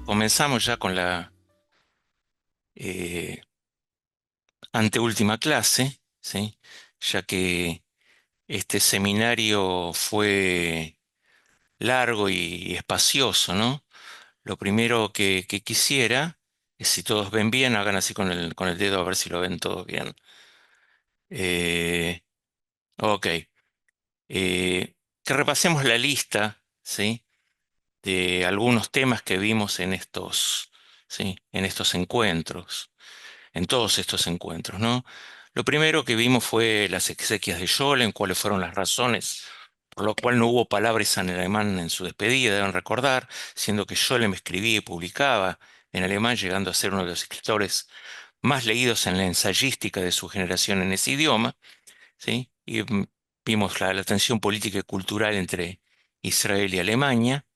Comenzamos ya con la eh, anteúltima clase, ¿sí? Ya que este seminario fue largo y espacioso, ¿no? Lo primero que quisiera es, si todos ven bien, hagan así con el dedo a ver si lo ven todos bien. Eh, ok. Que repasemos la lista, ¿sí? De algunos temas que vimos en estos, ¿sí? En estos encuentros. En todos estos encuentros, ¿no? Lo primero que vimos fue las exequias de Scholem, cuáles fueron las razones por lo cual no hubo palabras en alemán en su despedida, deben recordar, siendo que Scholem escribía y publicaba en alemán, llegando a ser uno de los escritores más leídos en la ensayística de su generación en ese idioma, ¿sí? Y vimos la tensión política y cultural entre Israel y Alemania.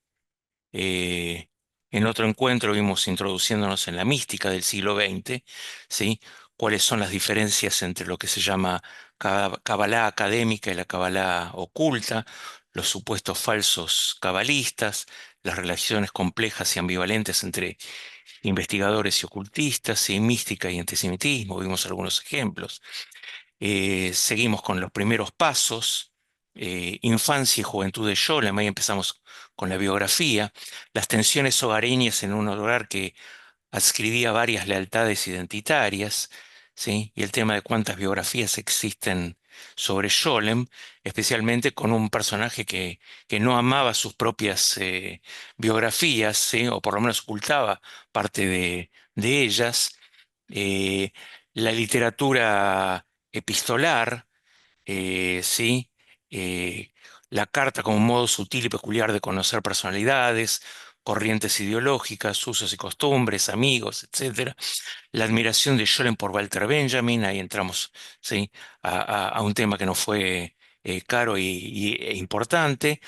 Eh, en otro encuentro vimos introduciéndonos en la mística del siglo XX, ¿sí? Cuáles son las diferencias entre lo que se llama cabalá académica y la cabalá oculta, los supuestos falsos cabalistas, las relaciones complejas y ambivalentes entre investigadores y ocultistas, ¿sí? Mística y antisemitismo, vimos algunos ejemplos. Seguimos con los primeros pasos, infancia y juventud de Scholem, ahí empezamos con la biografía, las tensiones hogareñas en un hogar que adscribía varias lealtades identitarias, ¿sí? Y el tema de cuántas biografías existen sobre Scholem, especialmente con un personaje que no amaba sus propias biografías, ¿sí? O por lo menos ocultaba parte de ellas. Eh, la literatura epistolar, ¿sí? Eh, la carta como un modo sutil y peculiar de conocer personalidades, corrientes ideológicas, usos y costumbres, amigos, etcétera. La admiración de Scholem por Walter Benjamin, ahí entramos, ¿sí? A un tema que nos fue caro e importante.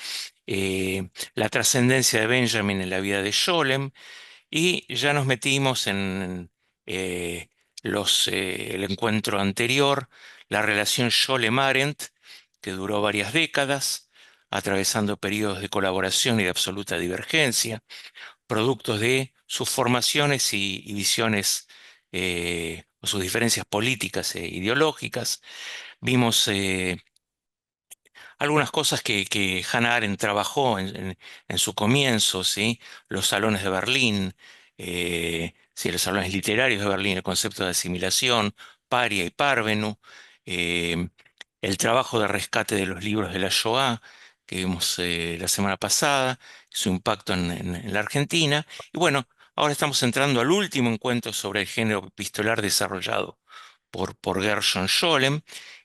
La trascendencia de Benjamin en la vida de Scholem, y ya nos metimos en eh, el encuentro anterior, la relación Scholem-Arendt, que duró varias décadas, atravesando periodos de colaboración y de absoluta divergencia, productos de sus formaciones y visiones, o sus diferencias políticas e ideológicas. Vimos algunas cosas que Hannah Arendt trabajó en su comienzo, ¿sí? Los salones de Berlín, sí, los salones literarios de Berlín, el concepto de asimilación, paria y parvenu, eh, el trabajo de rescate de los libros de la Shoah que vimos la semana pasada, su impacto en la Argentina. Y bueno, ahora estamos entrando al último encuentro sobre el género epistolar desarrollado por Gershon Scholem,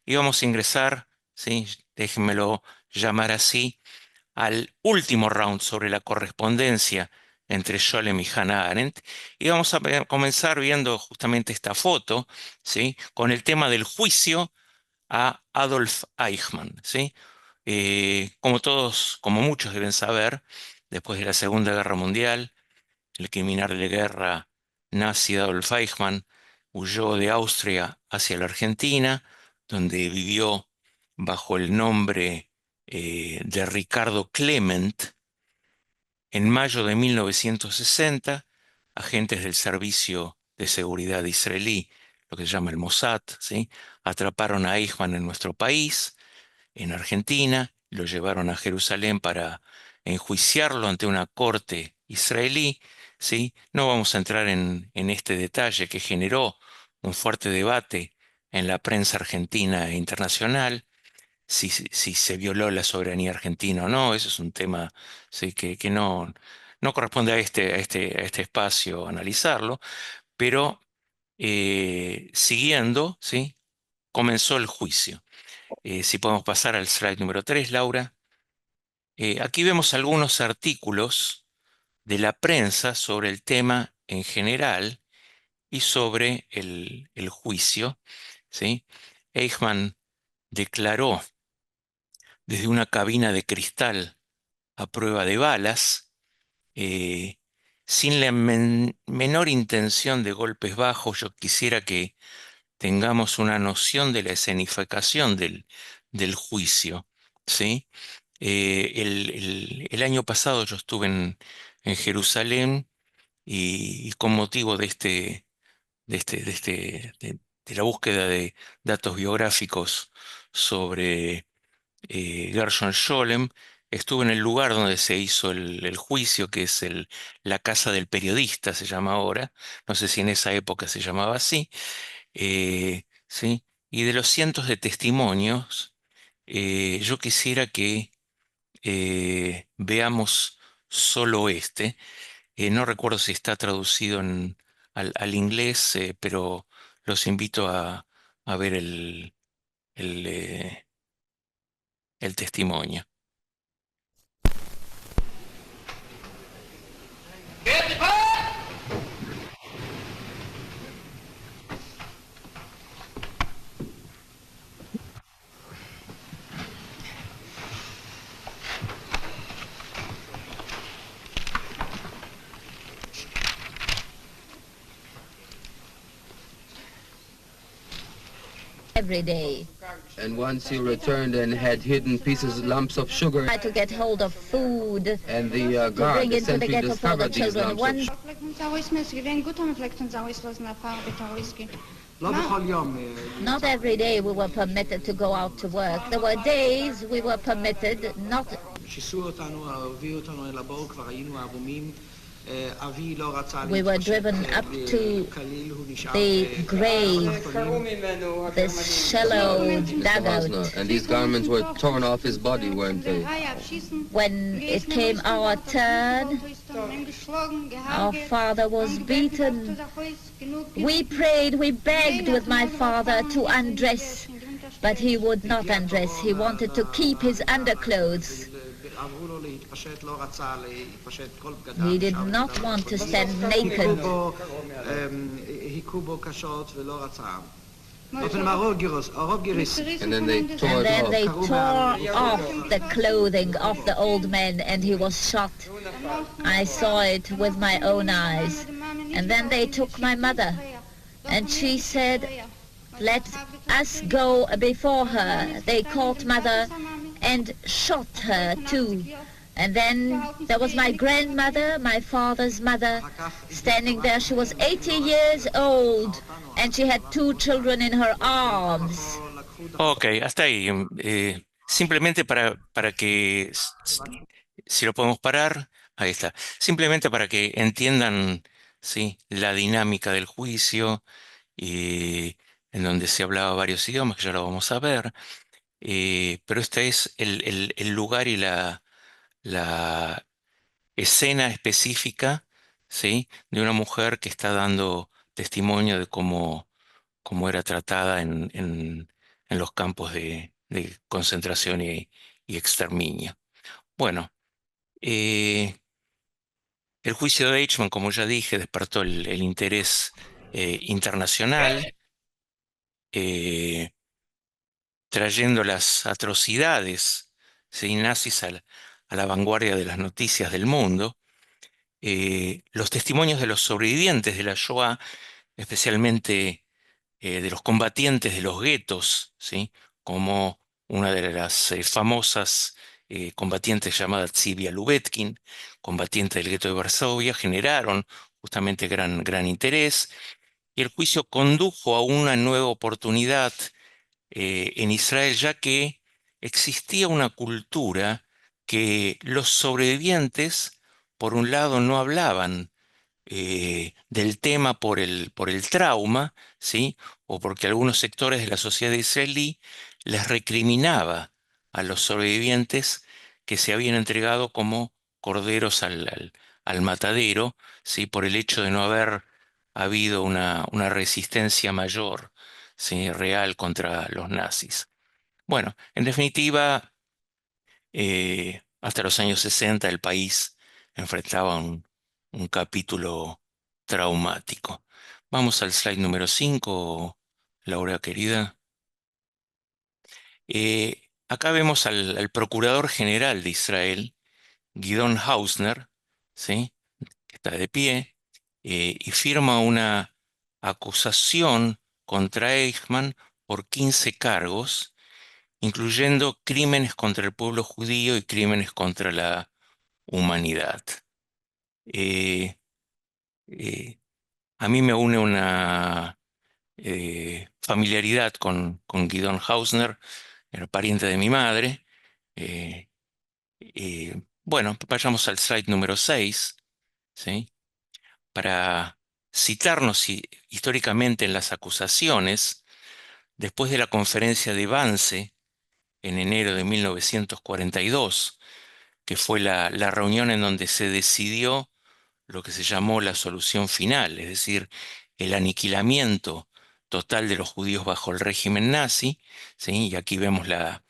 y vamos a ingresar, ¿sí? Déjenmelo llamar así, al último round sobre la correspondencia entre Scholem y Hannah Arendt, y vamos a comenzar viendo justamente esta foto, ¿sí? Con el tema del juicio a Adolf Eichmann, ¿sí? Como todos, como muchos deben saber, después de la Segunda Guerra Mundial, el criminal de guerra nazi Adolf Eichmann huyó de Austria hacia la Argentina, donde vivió bajo el nombre de Ricardo Clement. En mayo de 1960, agentes del Servicio de Seguridad israelí, lo que se llama el Mossad, ¿sí? Atraparon a Eichmann en nuestro país, en Argentina, lo llevaron a Jerusalén para enjuiciarlo ante una corte israelí, ¿sí? No vamos a entrar en este detalle que generó un fuerte debate en la prensa argentina e internacional, si se violó la soberanía argentina o no. Eso es un tema, ¿sí? Que no corresponde a este espacio analizarlo, pero siguiendo, ¿sí? Comenzó el juicio. Si podemos pasar al slide número 3, Laura. Aquí vemos algunos artículos de la prensa sobre el tema en general y sobre el juicio, ¿sí? Eichmann declaró desde una cabina de cristal a prueba de balas, eh, sin la menor intención de golpes bajos. Yo quisiera que tengamos una noción de la escenificación del juicio, ¿sí? El año pasado yo estuve en Jerusalén y con motivo de la búsqueda de datos biográficos sobre Gershon Scholem, estuve en el lugar donde se hizo el juicio, que es la casa del periodista, se llama ahora. No sé si en esa época se llamaba así. ¿Sí? Y de los cientos de testimonios, yo quisiera que veamos solo este. No recuerdo si está traducido al inglés, pero los invito a ver el, eh, el testimonio. Every day. And once you returned and had hidden pieces, lumps of sugar, Try to get hold of food and the to guard bring into the simply ghetto for the discovered these children. lumps One of sugar. לא בכל יום. Not every day we were permitted to go out to work. There were days we were permitted not. שיסו אותנו, הביאו אותנו אל הבור, כבר היינו ערומים. אבי לא רצה We were driven up to the grave, this shallow dugout. And these garments were torn off his body, weren't they? When it came our turn, our father was beaten. We prayed, we begged with my father to undress, but he would not undress. He wanted to keep his underclothes. אמרו לו להתפשט, לא רצה להתפשט כל בגדיו. He did not want to stand naked. היכו בו קשות ולא רצה. באופן הרוב גיריס. And then they tore And then it they off. tore off the clothing of the old man and he was shot. I saw it with my own eyes. And then they took my mother and she said, let us go before her. They caught mother and shot her too. And then there was my grandmother, my father's mother, standing there. She was 80 years old and she had 2 children in her arms. Ok, hasta ahí. Simplemente para que, si lo podemos parar, ahí está. Simplemente para que entiendan, ¿sí?, la dinámica del juicio, en donde se hablaba varios idiomas, que ya lo vamos a ver. Pero este es el lugar y la escena específica, ¿sí?, de una mujer que está dando testimonio de cómo era tratada en los campos de concentración y exterminio. Bueno, el juicio de Eichmann, como ya dije, despertó el interés internacional, trayendo las atrocidades, ¿sí?, nazis a la vanguardia de las noticias del mundo. Los testimonios de los sobrevivientes de la Shoah, especialmente de los combatientes de los guetos, ¿sí?, como una de las famosas combatientes llamada Tzivia Lubetkin, combatiente del gueto de Varsovia, generaron justamente gran interés, y el juicio condujo a una nueva oportunidad en Israel, ya que existía una cultura que los sobrevivientes, por un lado, no hablaban del tema por el trauma, ¿sí?, o porque algunos sectores de la sociedad israelí les recriminaba a los sobrevivientes que se habían entregado como corderos al matadero, ¿sí?, por el hecho de no haber habido una resistencia mayor, ¿sí?, real contra los nazis. Bueno, en definitiva, hasta los años 60 el país enfrentaba un capítulo traumático. Vamos al slide número 5, Laura querida. Acá vemos al Procurador General de Israel, Gidon Hausner, ¿sí?, que está de pie, y firma una acusación contra Eichmann por 15 cargos, incluyendo crímenes contra el pueblo judío y crímenes contra la humanidad. Eh, eh, a mí me une una familiaridad con Guidon Hausner, era pariente de mi madre. Eh, bueno, vayamos al slide número 6, ¿sí? Para citarnos históricamente en las acusaciones, después de la conferencia de Wannsee en enero de 1942, que fue la reunión en donde se decidió lo que se llamó la solución final, es decir, el aniquilamiento total de los judíos bajo el régimen nazi, ¿sí? Y aquí vemos la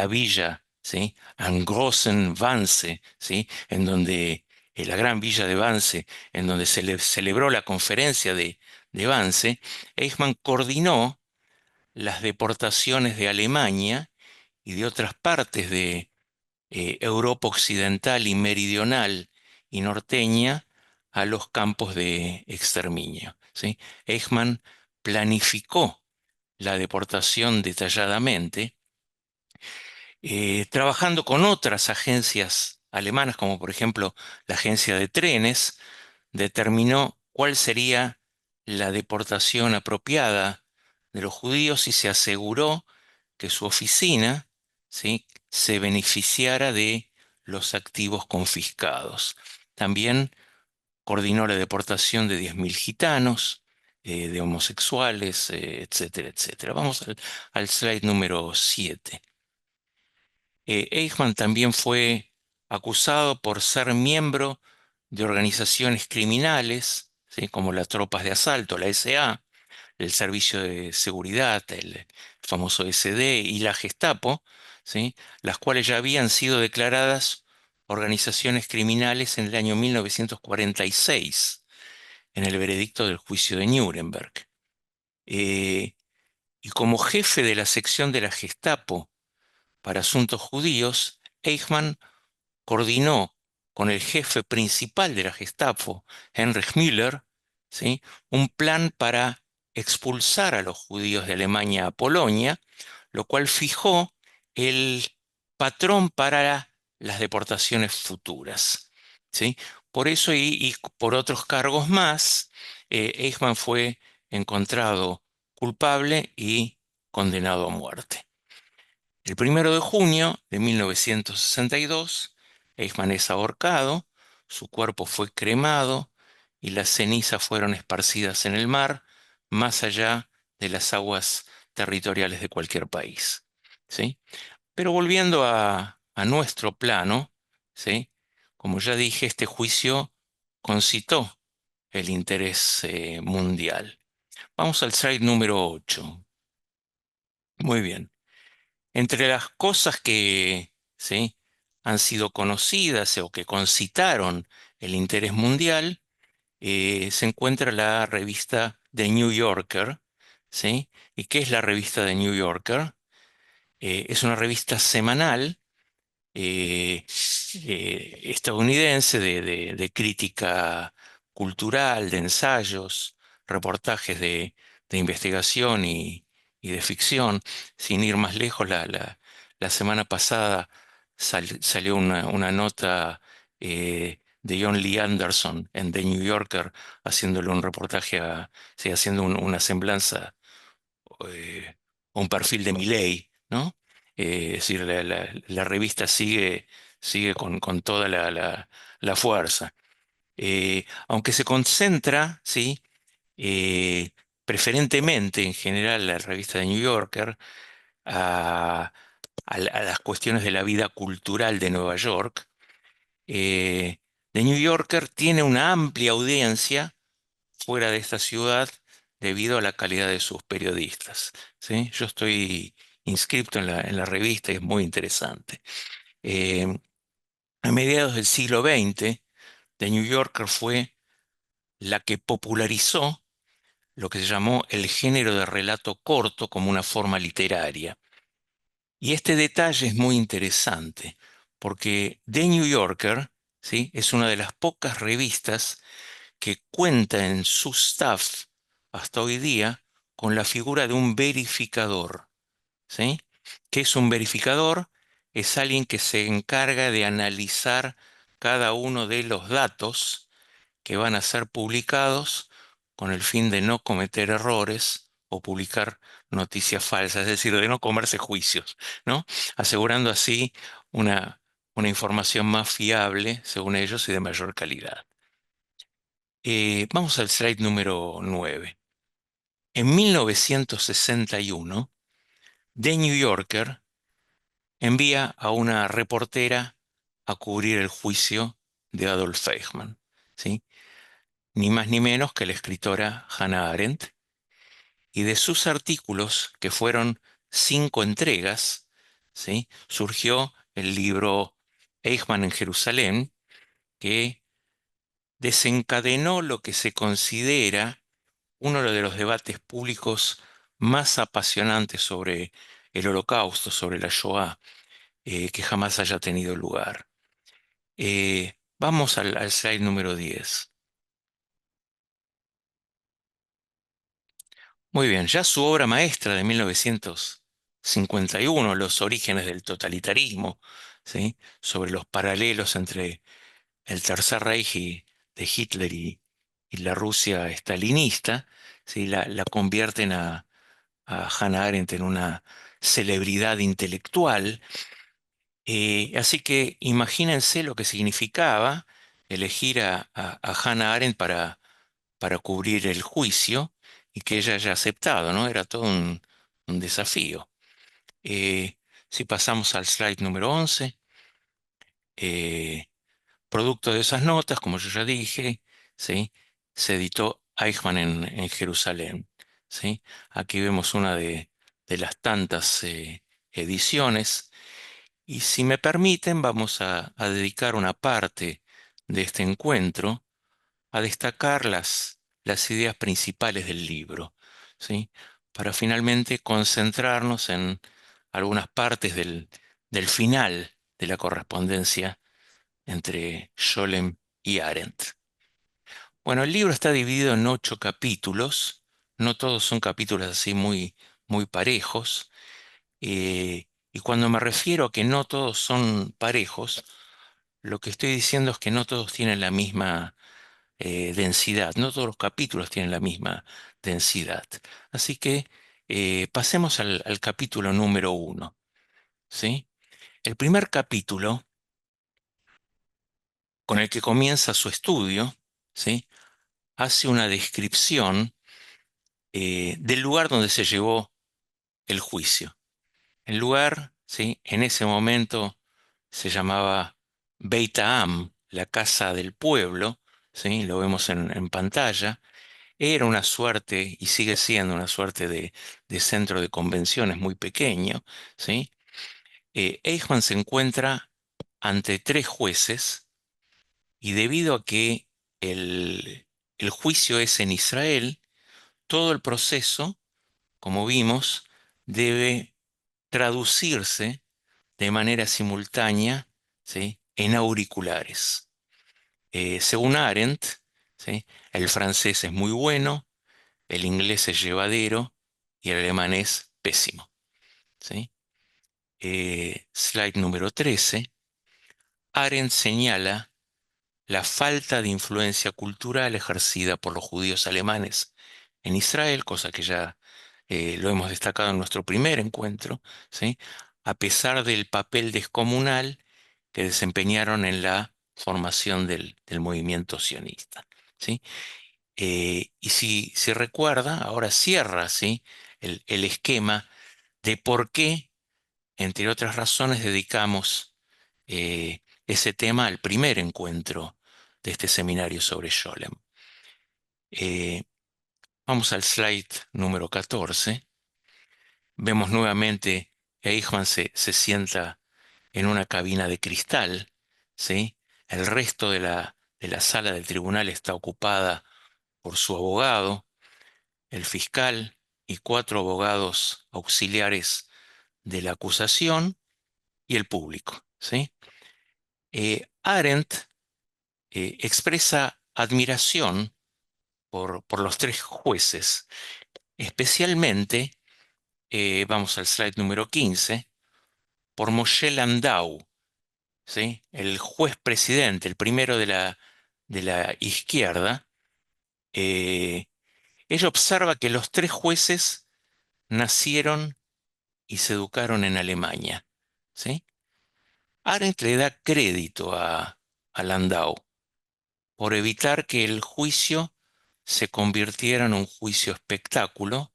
villa, ¿sí? Am Großen Wannsee, ¿sí? En donde, la gran villa de Wannsee, en donde se celebró la conferencia de Wannsee. Eichmann coordinó las deportaciones de Alemania y de otras partes de Europa occidental y meridional y norteña a los campos de exterminio, ¿sí? Eichmann planificó la deportación detalladamente, trabajando con otras agencias alemanas, como por ejemplo la agencia de trenes, determinó cuál sería la deportación apropiada de los judíos y se aseguró que su oficina, ¿sí?, se beneficiara de los activos confiscados. También coordinó la deportación de 10.000 gitanos, de homosexuales, etcétera, etcétera. Vamos al slide número 7. Eichmann también fue acusado por ser miembro de organizaciones criminales, ¿sí?, como las tropas de asalto, la SA, el Servicio de Seguridad, el famoso SD y la Gestapo, ¿sí?, las cuales ya habían sido declaradas organizaciones criminales en el año 1946, en el veredicto del juicio de Nuremberg. Y como jefe de la sección de la Gestapo para asuntos judíos, Eichmann coordinó con el jefe principal de la Gestapo, Heinrich Müller, ¿sí?, un plan para expulsar a los judíos de Alemania a Polonia, lo cual fijó el patrón para las deportaciones futuras, ¿sí? Por eso y por otros cargos más, Eichmann fue encontrado culpable y condenado a muerte. El 1 de junio de 1962, Eichmann es ahorcado, su cuerpo fue cremado y las cenizas fueron esparcidas en el mar, más allá de las aguas territoriales de cualquier país, ¿sí? Pero volviendo a nuestro plano, ¿sí?, como ya dije, este juicio concitó el interés mundial. Vamos al slide número 8. Muy bien. Entre las cosas que, ¿sí?, han sido conocidas o que concitaron el interés mundial, se encuentra la revista The New Yorker, ¿sí? ¿Y qué es la revista The New Yorker? Es una revista semanal eh, estadounidense de crítica cultural, de ensayos, reportajes de investigación y de ficción. Sin ir más lejos, la semana pasada salió una nota de John Lee Anderson en The New Yorker, haciéndole un reportaje, sí, haciendo una semblanza, eh, un perfil de Milei, ¿no? Es decir, la revista sigue con toda la fuerza. Aunque se concentra, ¿sí?, eh, preferentemente en general la revista de New Yorker a, a las cuestiones de la vida cultural de Nueva York, The New Yorker tiene una amplia audiencia fuera de esta ciudad debido a la calidad de sus periodistas, ¿sí? Yo estoy inscripto en la revista y es muy interesante. Eh, a mediados del siglo XX, The New Yorker fue la que popularizó lo que se llamó el género de relato corto como una forma literaria. Y este detalle es muy interesante porque The New Yorker, ¿sí?, es una de las pocas revistas que cuenta en su staff hasta hoy día con la figura de un verificador, ¿sí? ¿Qué es un verificador? Es alguien que se encarga de analizar cada uno de los datos que van a ser publicados con el fin de no cometer errores o publicar noticias falsas, es decir, de no comerse juicios, ¿no? Asegurando así una, una información más fiable, según ellos, y de mayor calidad. Vamos al slide número 9. En 1961, The New Yorker envía a una reportera a cubrir el juicio de Adolf Eichmann, ¿sí? Ni más ni menos que la escritora Hannah Arendt, y de sus artículos, que fueron 5 entregas, ¿sí? Surgió el libro Eichmann en Jerusalén, que desencadenó lo que se considera uno de los debates públicos más apasionantes sobre el Holocausto, sobre la Shoah, que jamás haya tenido lugar. Vamos al slide número 10. Muy bien, ya su obra maestra de 1951, Los orígenes del totalitarismo, ¿sí? Sobre los paralelos entre el Tercer Reich de Hitler y la Rusia estalinista, ¿sí? La convierten a Hannah Arendt en una celebridad intelectual. Así que imagínense lo que significaba elegir a Hannah Arendt para cubrir el juicio y que ella haya aceptado, ¿no? Era todo un desafío. Eh, si pasamos al slide número 11, eh, producto de esas notas, como yo ya dije, ¿sí? Se editó Eichmann en Jerusalén, ¿sí? Aquí vemos una de las tantas ediciones. Y si me permiten, vamos a dedicar una parte de este encuentro a destacar las ideas principales del libro, ¿sí? Para finalmente concentrarnos en algunas partes del final de la correspondencia entre Scholem y Arendt. Bueno, el libro está dividido en 8 capítulos, no todos son capítulos así muy parejos, y cuando me refiero a que no todos son parejos, lo que estoy diciendo es que no todos tienen la misma densidad. No todos los capítulos tienen la misma densidad. Así que pasemos al capítulo número 1, ¿sí? El primer capítulo, con el que comienza su estudio, ¿sí? Hace una descripción del lugar donde se llevó el juicio. El lugar, ¿sí? En ese momento se llamaba Beit Ha'am, la casa del pueblo, ¿sí? Lo vemos en pantalla. Era una suerte, y sigue siendo una suerte de centro de convenciones muy pequeño, ¿sí? Eichmann se encuentra ante 3 jueces, y debido a que el juicio es en Israel, todo el proceso, como vimos, debe traducirse de manera simultánea, ¿sí? En auriculares. Según Arendt, ¿sí? El francés es muy bueno, el inglés es llevadero y el alemán es pésimo, ¿sí? Slide número 13. Arendt señala la falta de influencia cultural ejercida por los judíos alemanes en Israel, cosa que ya lo hemos destacado en nuestro primer encuentro, ¿sí? A pesar del papel descomunal que desempeñaron en la formación del movimiento sionista, ¿sí? Y si recuerda, ahora cierra, ¿sí? El esquema de por qué, entre otras razones, dedicamos ese tema al primer encuentro de este seminario sobre Scholem. Eh, Vamos al slide número 14. Vemos nuevamente que Eichmann se sienta en una cabina de cristal, ¿sí? El resto de la sala del tribunal está ocupada por su abogado, el fiscal y 4 abogados auxiliares de la acusación y el público, ¿sí? Arendt expresa admiración por los 3 jueces, especialmente, vamos al slide número 15, por Moshe Landau, ¿sí? El juez presidente, el primero de la izquierda. eh, Ella observa que los tres jueces nacieron y se educaron en Alemania, ¿sí? Arendt le da crédito a Landau por evitar que el juicio se convirtiera en un juicio espectáculo,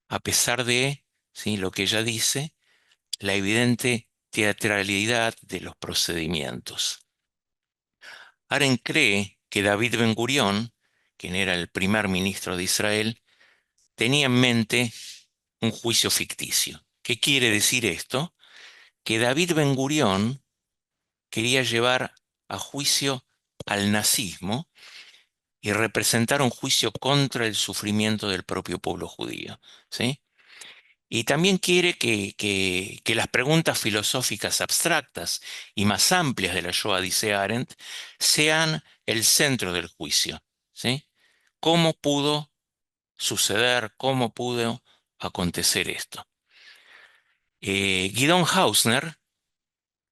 a pesar de, ¿sí?, lo que ella dice, la evidente teatralidad de los procedimientos. Arendt cree que David Ben-Gurión, quien era el primer ministro de Israel, tenía en mente un juicio ficticio. ¿Qué quiere decir esto? Que David Ben-Gurión quería llevar a juicio al nazismo y representar un juicio contra el sufrimiento del propio pueblo judío, ¿sí? Y también quiere que las preguntas filosóficas abstractas y más amplias de la Shoah, dice Arendt, sean el centro del juicio, ¿sí? ¿Cómo pudo suceder? ¿Cómo pudo acontecer esto? Guidon Hausner,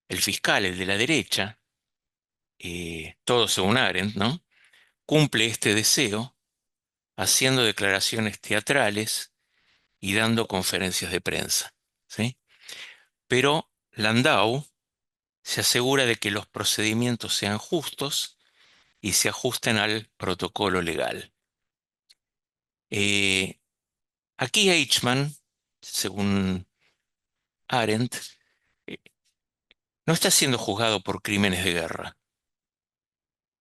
el fiscal, el de la derecha, todo según Arendt, ¿no?, cumple este deseo haciendo declaraciones teatrales y dando conferencias de prensa, ¿sí? Pero Landau se asegura de que los procedimientos sean justos y se ajusten al protocolo legal. Eh, Aquí Eichmann, según Arendt, eh, no está siendo juzgado por crímenes de guerra.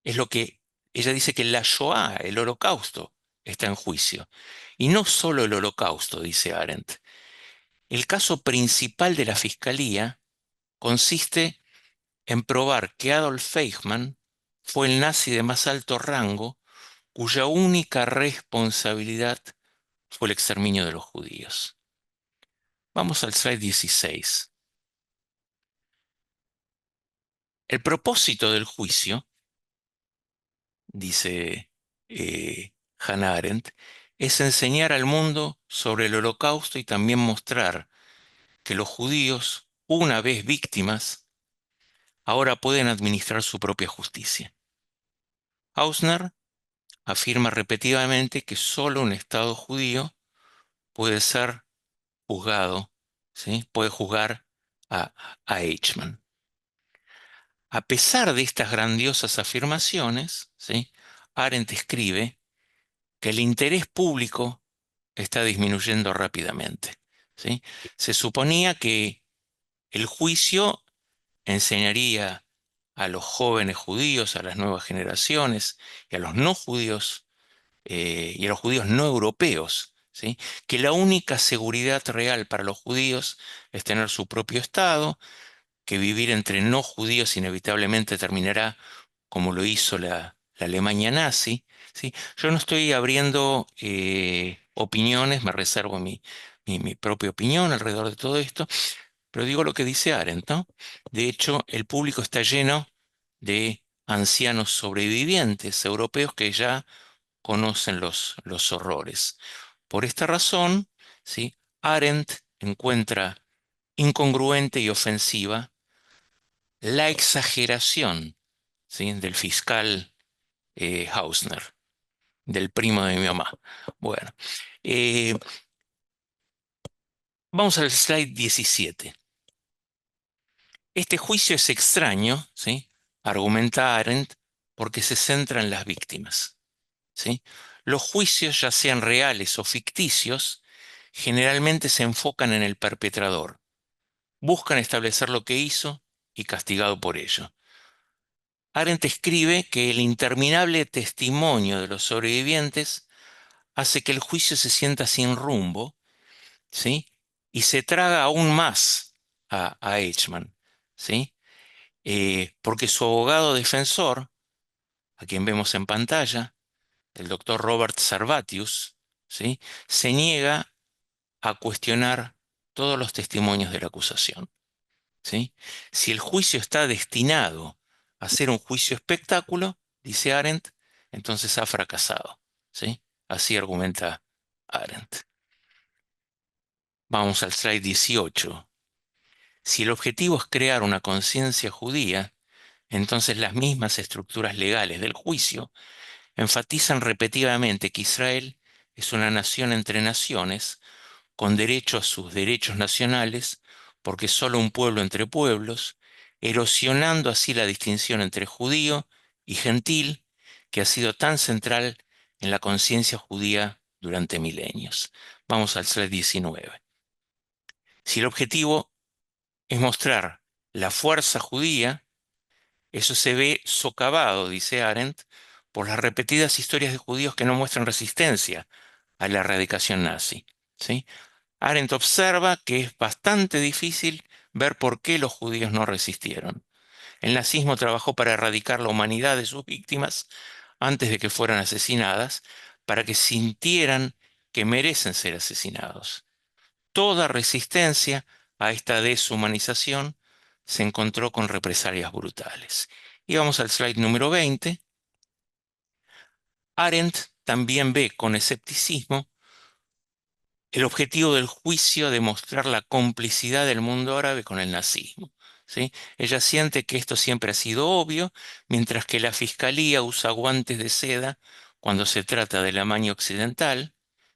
Es lo que ella dice, que la Shoah, el holocausto, está en juicio. Y no solo el holocausto, dice Arendt. El caso principal de la fiscalía consiste en probar que Adolf Eichmann fue el nazi de más alto rango cuya única responsabilidad fue el exterminio de los judíos. Vamos al slide 16. El propósito del juicio, dice Hannah Arendt, es enseñar al mundo sobre el holocausto y también mostrar que los judíos, una vez víctimas, ahora pueden administrar su propia justicia. Hausner afirma repetidamente que solo un Estado judío puede ser juzgado, ¿sí?, puede juzgar a, a Eichmann. A pesar de estas grandiosas afirmaciones, ¿sí?, Arendt escribe que el interés público está disminuyendo rápidamente, ¿sí? Se suponía que el juicio enseñaría a los jóvenes judíos, a las nuevas generaciones y a los no judíos, y a los judíos no europeos, ¿sí?, que la única seguridad real para los judíos es tener su propio Estado, que vivir entre no judíos inevitablemente terminará como lo hizo la Alemania nazi, ¿sí? Yo no estoy abriendo opiniones, me reservo mi propia opinión alrededor de todo esto, pero digo lo que dice Arendt, ¿no? De hecho, el público está lleno de ancianos sobrevivientes europeos que ya conocen los horrores. Por esta razón, ¿sí?, Arendt encuentra incongruente y ofensiva la exageración, ¿sí?, del fiscal Hausner, del primo de mi mamá. Bueno, eh, vamos al slide 17. Este juicio es extraño, ¿sí?, argumenta Arendt, porque se centra en las víctimas, ¿sí? Los juicios, ya sean reales o ficticios, generalmente se enfocan en el perpetrador, buscan establecer lo que hizo y castigado por ello. Arendt escribe que el interminable testimonio de los sobrevivientes hace que el juicio se sienta sin rumbo, ¿sí?, y se traga aún más a Eichmann, ¿sí? Porque su abogado defensor, a quien vemos en pantalla, el doctor Robert Servatius, ¿sí?, se niega a cuestionar todos los testimonios de la acusación, ¿sí? Si el juicio está destinado a ser un juicio espectáculo, dice Arendt, entonces ha fracasado, ¿sí? Así argumenta Arendt. Vamos al slide 18. Si el objetivo es crear una conciencia judía, entonces las mismas estructuras legales del juicio enfatizan repetidamente que Israel es una nación entre naciones, con derecho a sus derechos nacionales, porque es solo un pueblo entre pueblos, erosionando así la distinción entre judío y gentil, que ha sido tan central en la conciencia judía durante milenios. Vamos al slide 19. Si el objetivo es mostrar la fuerza judía, eso se ve socavado, dice Arendt, por las repetidas historias de judíos que no muestran resistencia a la erradicación nazi. ¿Sí? Arendt observa que es bastante difícil ver por qué los judíos no resistieron. El nazismo trabajó para erradicar la humanidad de sus víctimas antes de que fueran asesinadas, para que sintieran que merecen ser asesinados. Toda resistencia a esta deshumanización se encontró con represalias brutales. Y vamos al slide número 20. Arendt también ve con escepticismo el objetivo del juicio de mostrar la complicidad del mundo árabe con el nazismo. ¿Sí? Ella siente que esto siempre ha sido obvio, mientras que la fiscalía usa guantes de seda cuando se trata de la Alemania occidental.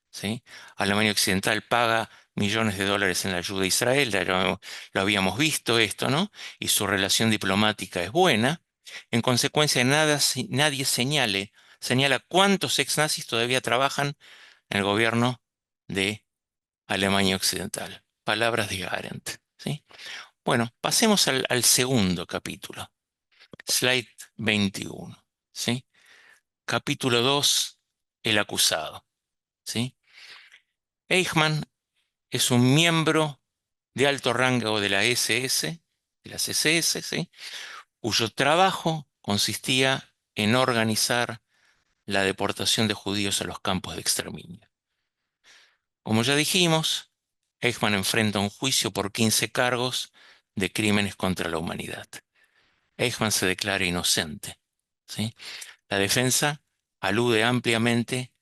¿Sí? Alemania occidental paga millones de dólares en la ayuda a Israel, ya lo habíamos visto esto, ¿no? Y su relación diplomática es buena. En consecuencia, nadie señala cuántos ex-nazis todavía trabajan en el gobierno de Alemania Occidental. Palabras de Arendt. ¿Sí? Bueno, pasemos al segundo capítulo. Slide 21. ¿Sí? Capítulo 2, el acusado. ¿Sí? Eichmann es un miembro de alto rango de la SS, de las SS, ¿sí? Cuyo trabajo consistía en organizar la deportación de judíos a los campos de exterminio. Como ya dijimos, Eichmann enfrenta un juicio por 15 cargos de crímenes contra la humanidad. Eichmann se declara inocente. ¿Sí? La defensa alude ampliamente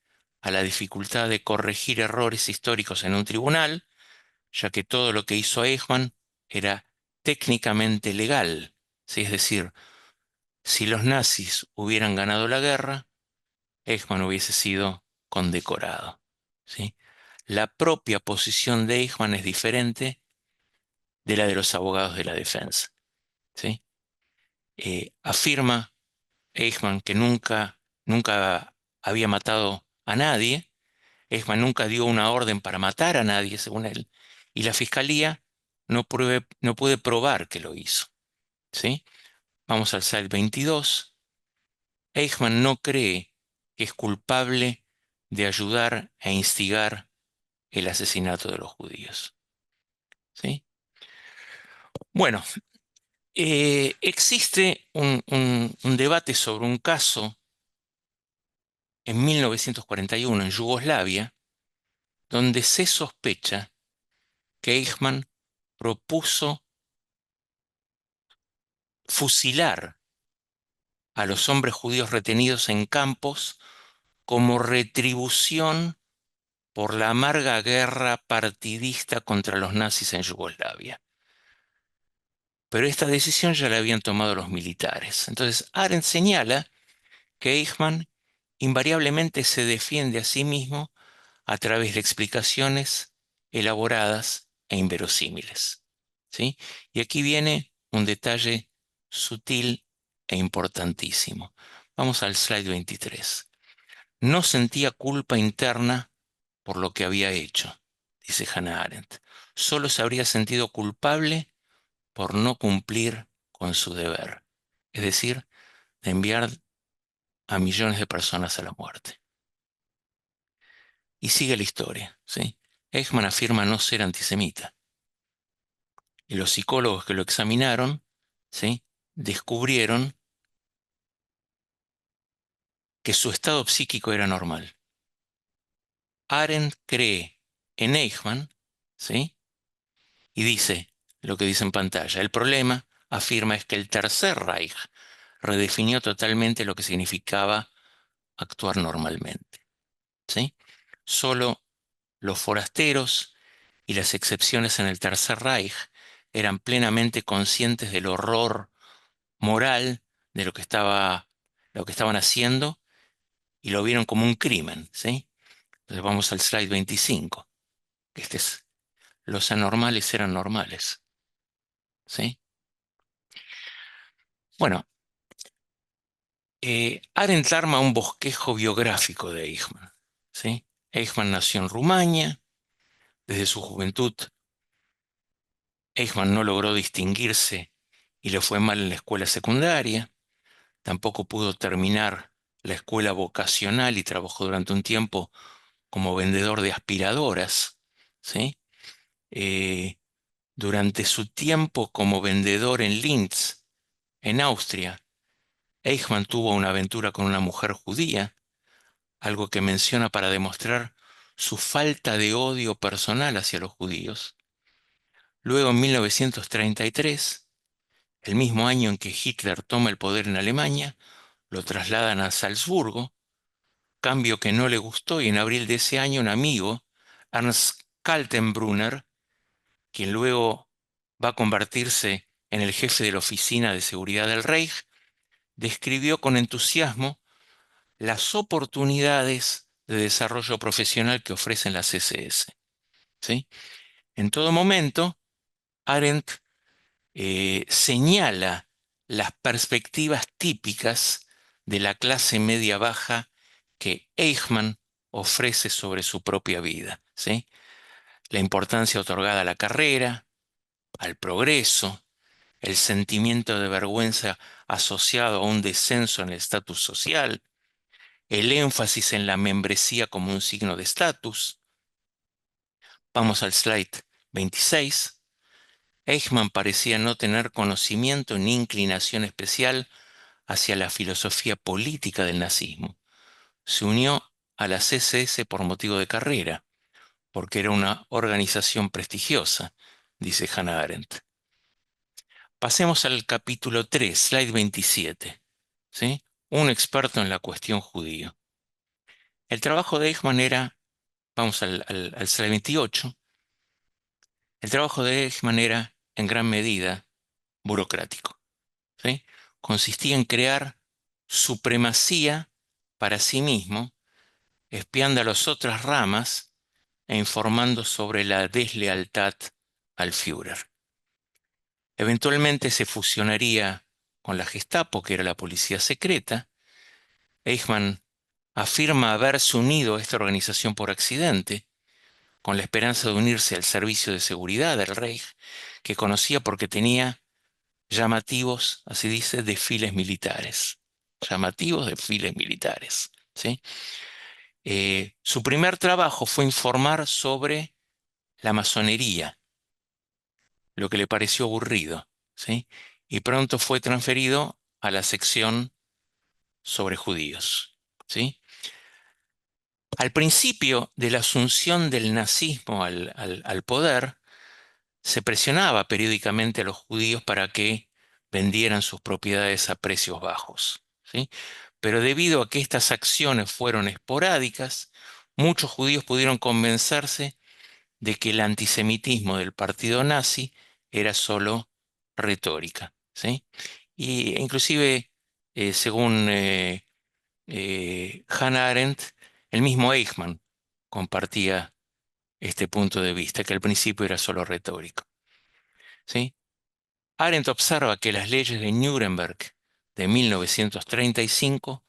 a la dificultad de corregir errores históricos en un tribunal, ya que todo lo que hizo Eichmann era técnicamente legal. ¿Sí? Es decir, si los nazis hubieran ganado la guerra, Eichmann hubiese sido condecorado. ¿Sí? La propia posición de Eichmann es diferente de la de los abogados de la defensa. ¿Sí? Afirma Eichmann que nunca había matado a nadie. Eichmann nunca dio una orden para matar a nadie, según él. Y la fiscalía no puede probar que lo hizo. ¿Sí? Vamos al slide 22. Eichmann no cree que es culpable de ayudar a instigar el asesinato de los judíos. ¿Sí? Bueno, existe un debate sobre un caso en 1941 en Yugoslavia, donde se sospecha que Eichmann propuso fusilar a los hombres judíos retenidos en campos como retribución por la amarga guerra partidista contra los nazis en Yugoslavia. Pero esta decisión ya la habían tomado los militares. Entonces, Arendt señala que Eichmann invariablemente se defiende a sí mismo a través de explicaciones elaboradas e inverosímiles. ¿Sí? Y aquí viene un detalle sutil e importantísimo. Vamos al slide 23. No sentía culpa interna por lo que había hecho, dice Hannah Arendt. Solo se habría sentido culpable por no cumplir con su deber, es decir, de enviar a millones de personas a la muerte. Y sigue la historia, ¿sí? Eichmann afirma no ser antisemita. Y los psicólogos que lo examinaron, ¿sí? Descubrieron que su estado psíquico era normal. Arendt cree en Eichmann, ¿sí? Y dice lo que dice en pantalla. El problema, afirma, es que el Tercer Reich redefinió totalmente lo que significaba actuar normalmente, ¿sí? Solo Los forasteros y las excepciones en el Tercer Reich eran plenamente conscientes del horror moral de lo que estaban haciendo y lo vieron como un crimen, ¿sí? Entonces vamos al slide 25. Este es, los anormales eran normales, ¿sí? Bueno, Arendt arma un bosquejo biográfico de Eichmann, ¿sí? Eichmann nació en Rumania. Desde su juventud, Eichmann no logró distinguirse y le fue mal en la escuela secundaria. Tampoco pudo terminar la escuela vocacional y trabajó durante un tiempo como vendedor de aspiradoras, ¿sí? Eh, Durante su tiempo como vendedor en Linz, en Austria, Eichmann tuvo una aventura con una mujer judía, algo que menciona para demostrar su falta de odio personal hacia los judíos. Luego, en 1933, el mismo año en que Hitler toma el poder en Alemania, lo trasladan a Salzburgo, cambio que no le gustó, y en abril de ese año un amigo, Ernst Kaltenbrunner, quien luego va a convertirse en el jefe de la Oficina de Seguridad del Reich, describió con entusiasmo las oportunidades de desarrollo profesional que ofrecen las SS, ¿sí? En todo momento, Arendt señala las perspectivas típicas de la clase media baja que Eichmann ofrece sobre su propia vida, ¿sí? La importancia otorgada a la carrera, al progreso, el sentimiento de vergüenza asociado a un descenso en el estatus social, el énfasis en la membresía como un signo de estatus. Vamos al slide 26. Eichmann parecía no tener conocimiento ni inclinación especial hacia la filosofía política del nazismo. Se unió a las SS por motivo de carrera, porque era una organización prestigiosa, dice Hannah Arendt. Pasemos al capítulo 3, slide 27. ¿Sí? Un experto en la cuestión judía. El trabajo de Eichmann era, vamos al slide 28, el trabajo de Eichmann era en gran medida burocrático, ¿sí? Consistía en crear supremacía para sí mismo, espiando a las otras ramas e informando sobre la deslealtad al Führer. Eventualmente se fusionaría con la Gestapo, que era la policía secreta. Eichmann afirma haberse unido a esta organización por accidente, con la esperanza de unirse al servicio de seguridad del Reich, que conocía porque tenía llamativos, así dice, desfiles militares. Llamativos desfiles militares, ¿sí? Su primer trabajo fue informar sobre la masonería, lo que le pareció aburrido, ¿sí? Y pronto fue transferido a la sección sobre judíos, ¿sí? Al principio de la asunción del nazismo al poder, se presionaba periódicamente a los judíos para que vendieran sus propiedades a precios bajos, ¿sí? Pero debido a que estas acciones fueron esporádicas, muchos judíos pudieron convencerse de que el antisemitismo del partido nazi era solo retórica, ¿sí? Y inclusive, según Hannah Arendt, el mismo Eichmann compartía este punto de vista, que al principio era solo retórico, ¿sí? Arendt observa que las leyes de Nuremberg de 1935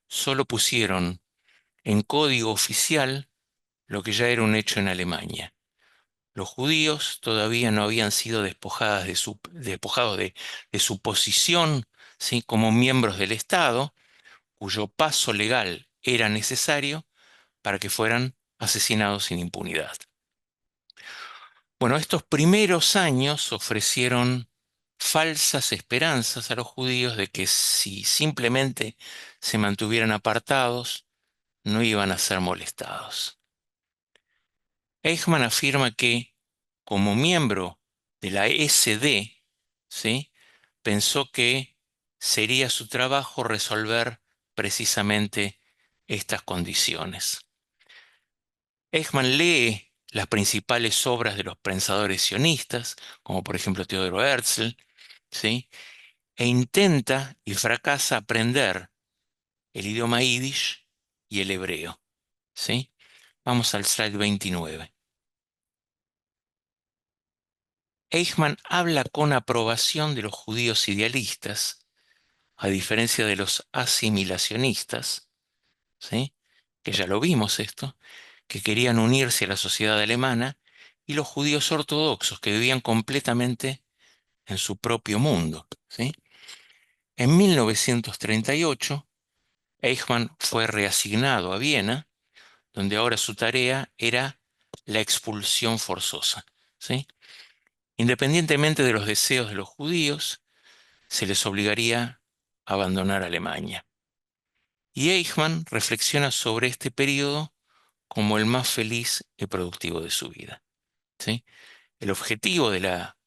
solo pusieron en código oficial lo que ya era un hecho en Alemania. Los judíos todavía no habían sido despojados de su posición, ¿sí? Como miembros del Estado, cuyo paso legal era necesario para que fueran asesinados sin impunidad. Bueno, estos primeros años ofrecieron falsas esperanzas a los judíos de que si simplemente se mantuvieran apartados, no iban a ser molestados. Eichmann afirma que, como miembro de la SD, ¿sí? Pensó que sería su trabajo resolver precisamente estas condiciones. Eichmann lee las principales obras de los pensadores sionistas, como por ejemplo Teodoro Herzl, ¿sí? E intenta y fracasa aprender el idioma yiddish y el hebreo, ¿sí? Vamos al slide 29. Eichmann habla con aprobación de los judíos idealistas, a diferencia de los asimilacionistas, ¿sí? Que ya lo vimos esto, que querían unirse a la sociedad alemana, y los judíos ortodoxos que vivían completamente en su propio mundo, ¿sí? En 1938, Eichmann fue reasignado a Viena, donde ahora su tarea era la expulsión forzosa, ¿sí? Independientemente de los deseos de los judíos, se les obligaría a abandonar Alemania. Y Eichmann reflexiona sobre este periodo como el más feliz y productivo de su vida, ¿sí? El objetivo de la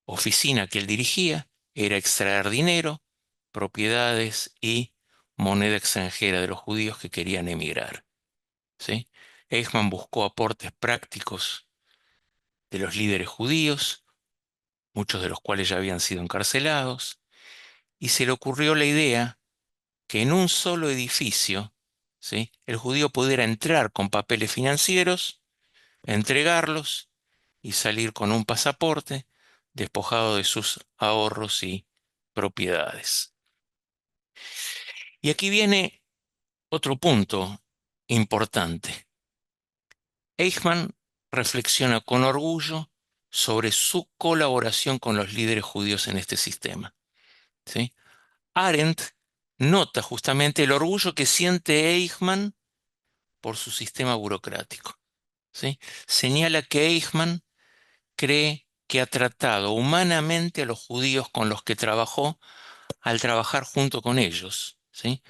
oficina que él dirigía era extraer dinero, propiedades y moneda extranjera de los judíos que querían emigrar, ¿sí? Eichmann buscó aportes prácticos de los líderes judíos, muchos de los cuales ya habían sido encarcelados, y se le ocurrió la idea que en un solo edificio, ¿sí?, el judío pudiera entrar con papeles financieros, entregarlos y salir con un pasaporte despojado de sus ahorros y propiedades. Y aquí viene otro punto importante. Eichmann reflexiona con orgullo sobre su colaboración con los líderes judíos en este sistema, ¿sí? Arendt nota justamente el orgullo que siente Eichmann por su sistema burocrático, ¿sí? Señala que Eichmann cree que ha tratado humanamente a los judíos con los que trabajó al trabajar junto con ellos, ¿sí?,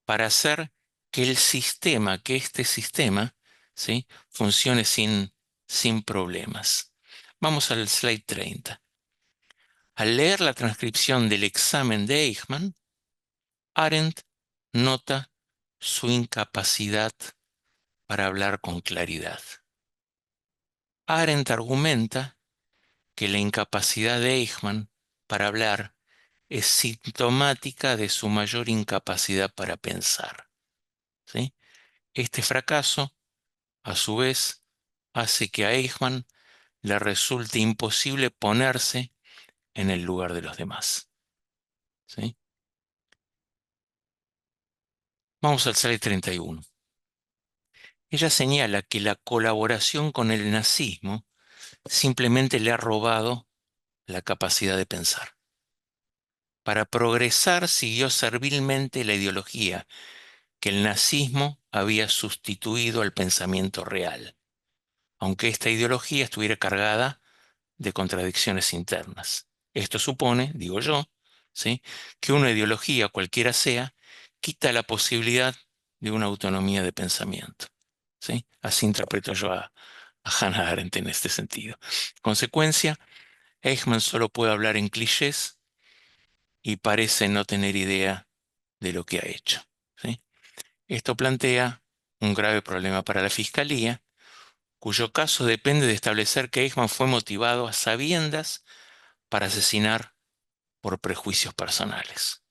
para hacer que este sistema, ¿sí?, funcione sin problemas. Vamos al slide 30. Al leer la transcripción del examen de Eichmann, Arendt nota su incapacidad para hablar con claridad. Arendt argumenta que la incapacidad de Eichmann para hablar es sintomática de su mayor incapacidad para pensar, ¿sí? Este fracaso, a su vez, hace que a Eichmann le resulte imposible ponerse en el lugar de los demás, ¿sí? Vamos al slide 31. Ella señala que la colaboración con el nazismo simplemente le ha robado la capacidad de pensar. Para progresar siguió servilmente la ideología que el nazismo había sustituido al pensamiento real, aunque esta ideología estuviera cargada de contradicciones internas. Esto supone, digo yo, ¿sí?, que una ideología, cualquiera sea, quita la posibilidad de una autonomía de pensamiento, ¿sí? Así interpreto yo a Hannah Arendt en este sentido. Consecuencia, Eichmann solo puede hablar en clichés y parece no tener idea de lo que ha hecho, ¿sí? Esto plantea un grave problema para la Fiscalía, cuyo caso depende de establecer que Eichmann fue motivado a sabiendas para asesinar por prejuicios personales.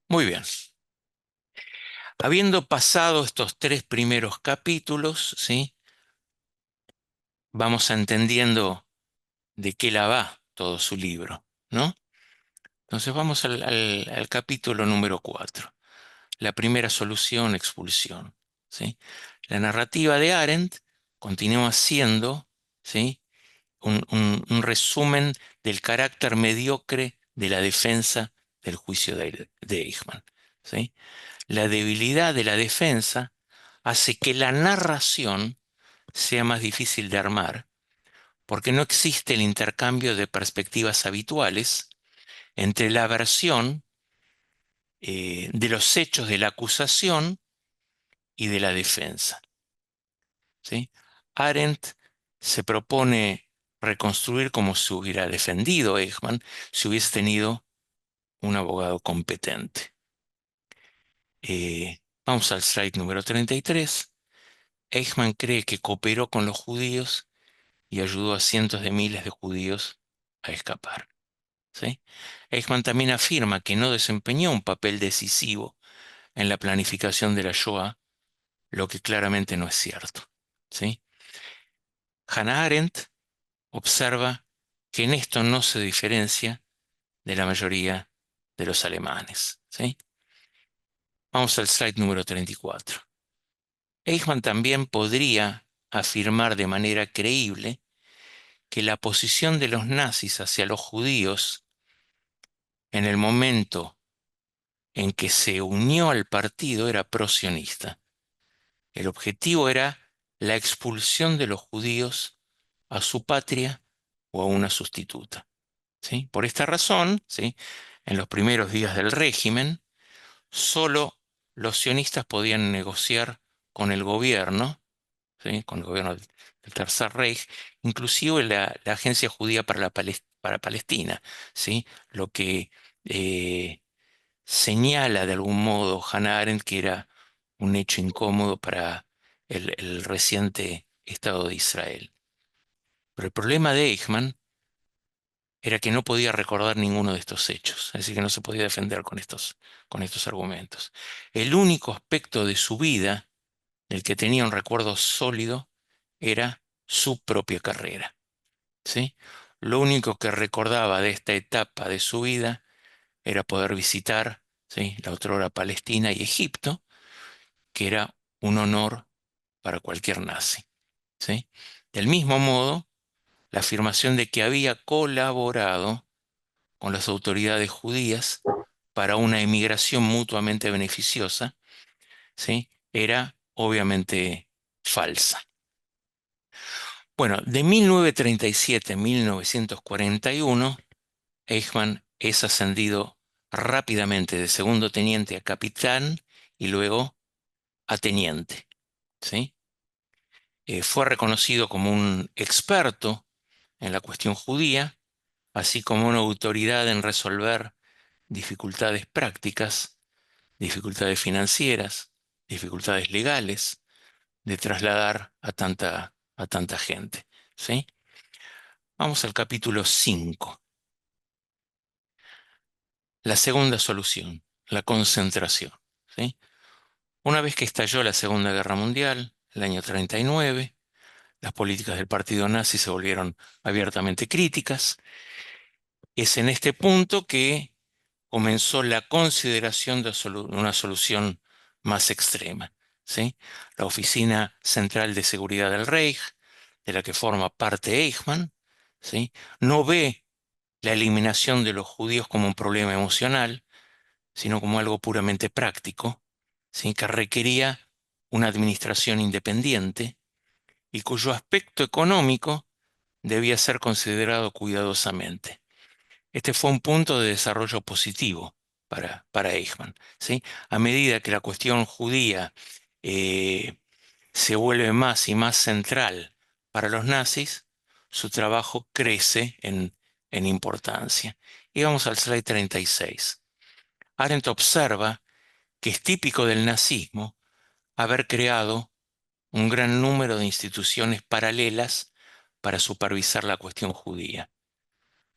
Muy bien. Habiendo pasado estos 3 primeros capítulos, ¿sí?, vamos entendiendo de qué la va todo su libro, ¿no? Entonces vamos al capítulo número 4. La primera solución, expulsión, ¿sí? La narrativa de Arendt continúa siendo, ¿sí?, un resumen del carácter mediocre de la defensa del juicio de Eichmann, ¿sí? La debilidad de la defensa hace que la narración sea más difícil de armar, porque no existe el intercambio de perspectivas habituales entre la versión de los hechos de la acusación y de la defensa, ¿sí? Arendt se propone reconstruir como se hubiera defendido Eichmann si hubiese tenido un abogado competente. Vamos al slide número 33. Eichmann cree que cooperó con los judíos y ayudó a cientos de miles de judíos a escapar. ¿Sí? Eichmann también afirma que no desempeñó un papel decisivo en la planificación de la Shoah, lo que claramente no es cierto. ¿Sí? Hannah Arendt observa que en esto no se diferencia de la mayoría de los alemanes. ¿Sí? Vamos al slide número 34. Eichmann también podría afirmar de manera creíble que la posición de los nazis hacia los judíos en el momento en que se unió al partido era prosionista. El objetivo era la expulsión de los judíos a su patria o a una sustituta. ¿Sí? Por esta razón, ¿sí?, en los primeros días del régimen, solo los sionistas podían negociar con el gobierno, ¿sí?, con el gobierno del Tercer Reich, inclusive la Agencia Judía para Palestina, ¿sí?, lo que señala de algún modo Hannah Arendt que era un hecho incómodo para el reciente Estado de Israel. Pero el problema de Eichmann era que no podía recordar ninguno de estos hechos, así que no se podía defender con estos argumentos. El único aspecto de su vida del que tenía un recuerdo sólido era su propia carrera. ¿Sí? Lo único que recordaba de esta etapa de su vida era poder visitar, ¿sí?, la otrora Palestina y Egipto, que era un honor para cualquier nazi. ¿Sí? Del mismo modo, la afirmación de que había colaborado con las autoridades judías para una emigración mutuamente beneficiosa, ¿sí?, era obviamente falsa. Bueno, de 1937 a 1941, Eichmann es ascendido rápidamente de segundo teniente a capitán y luego a teniente. ¿Sí? Fue reconocido como un experto en la cuestión judía, así como una autoridad en resolver dificultades prácticas, dificultades financieras, dificultades legales, de trasladar a tanta gente. ¿Sí? Vamos al capítulo 5. La segunda solución, la concentración. ¿Sí? Una vez que estalló la Segunda Guerra Mundial, el año 39, las políticas del partido nazi se volvieron abiertamente críticas. Es en este punto que comenzó la consideración de una solución más extrema. ¿Sí? La Oficina Central de Seguridad del Reich, de la que forma parte Eichmann, ¿sí?, no ve la eliminación de los judíos como un problema emocional, sino como algo puramente práctico, ¿sí?, que requería una administración independiente y cuyo aspecto económico debía ser considerado cuidadosamente. Este fue un punto de desarrollo positivo para Eichmann, ¿sí? A medida que la cuestión judía eh, se vuelve más y más central para los nazis, su trabajo crece en importancia. Y vamos al slide 36. Arendt observa que es típico del nazismo haber creado un gran número de instituciones paralelas para supervisar la cuestión judía,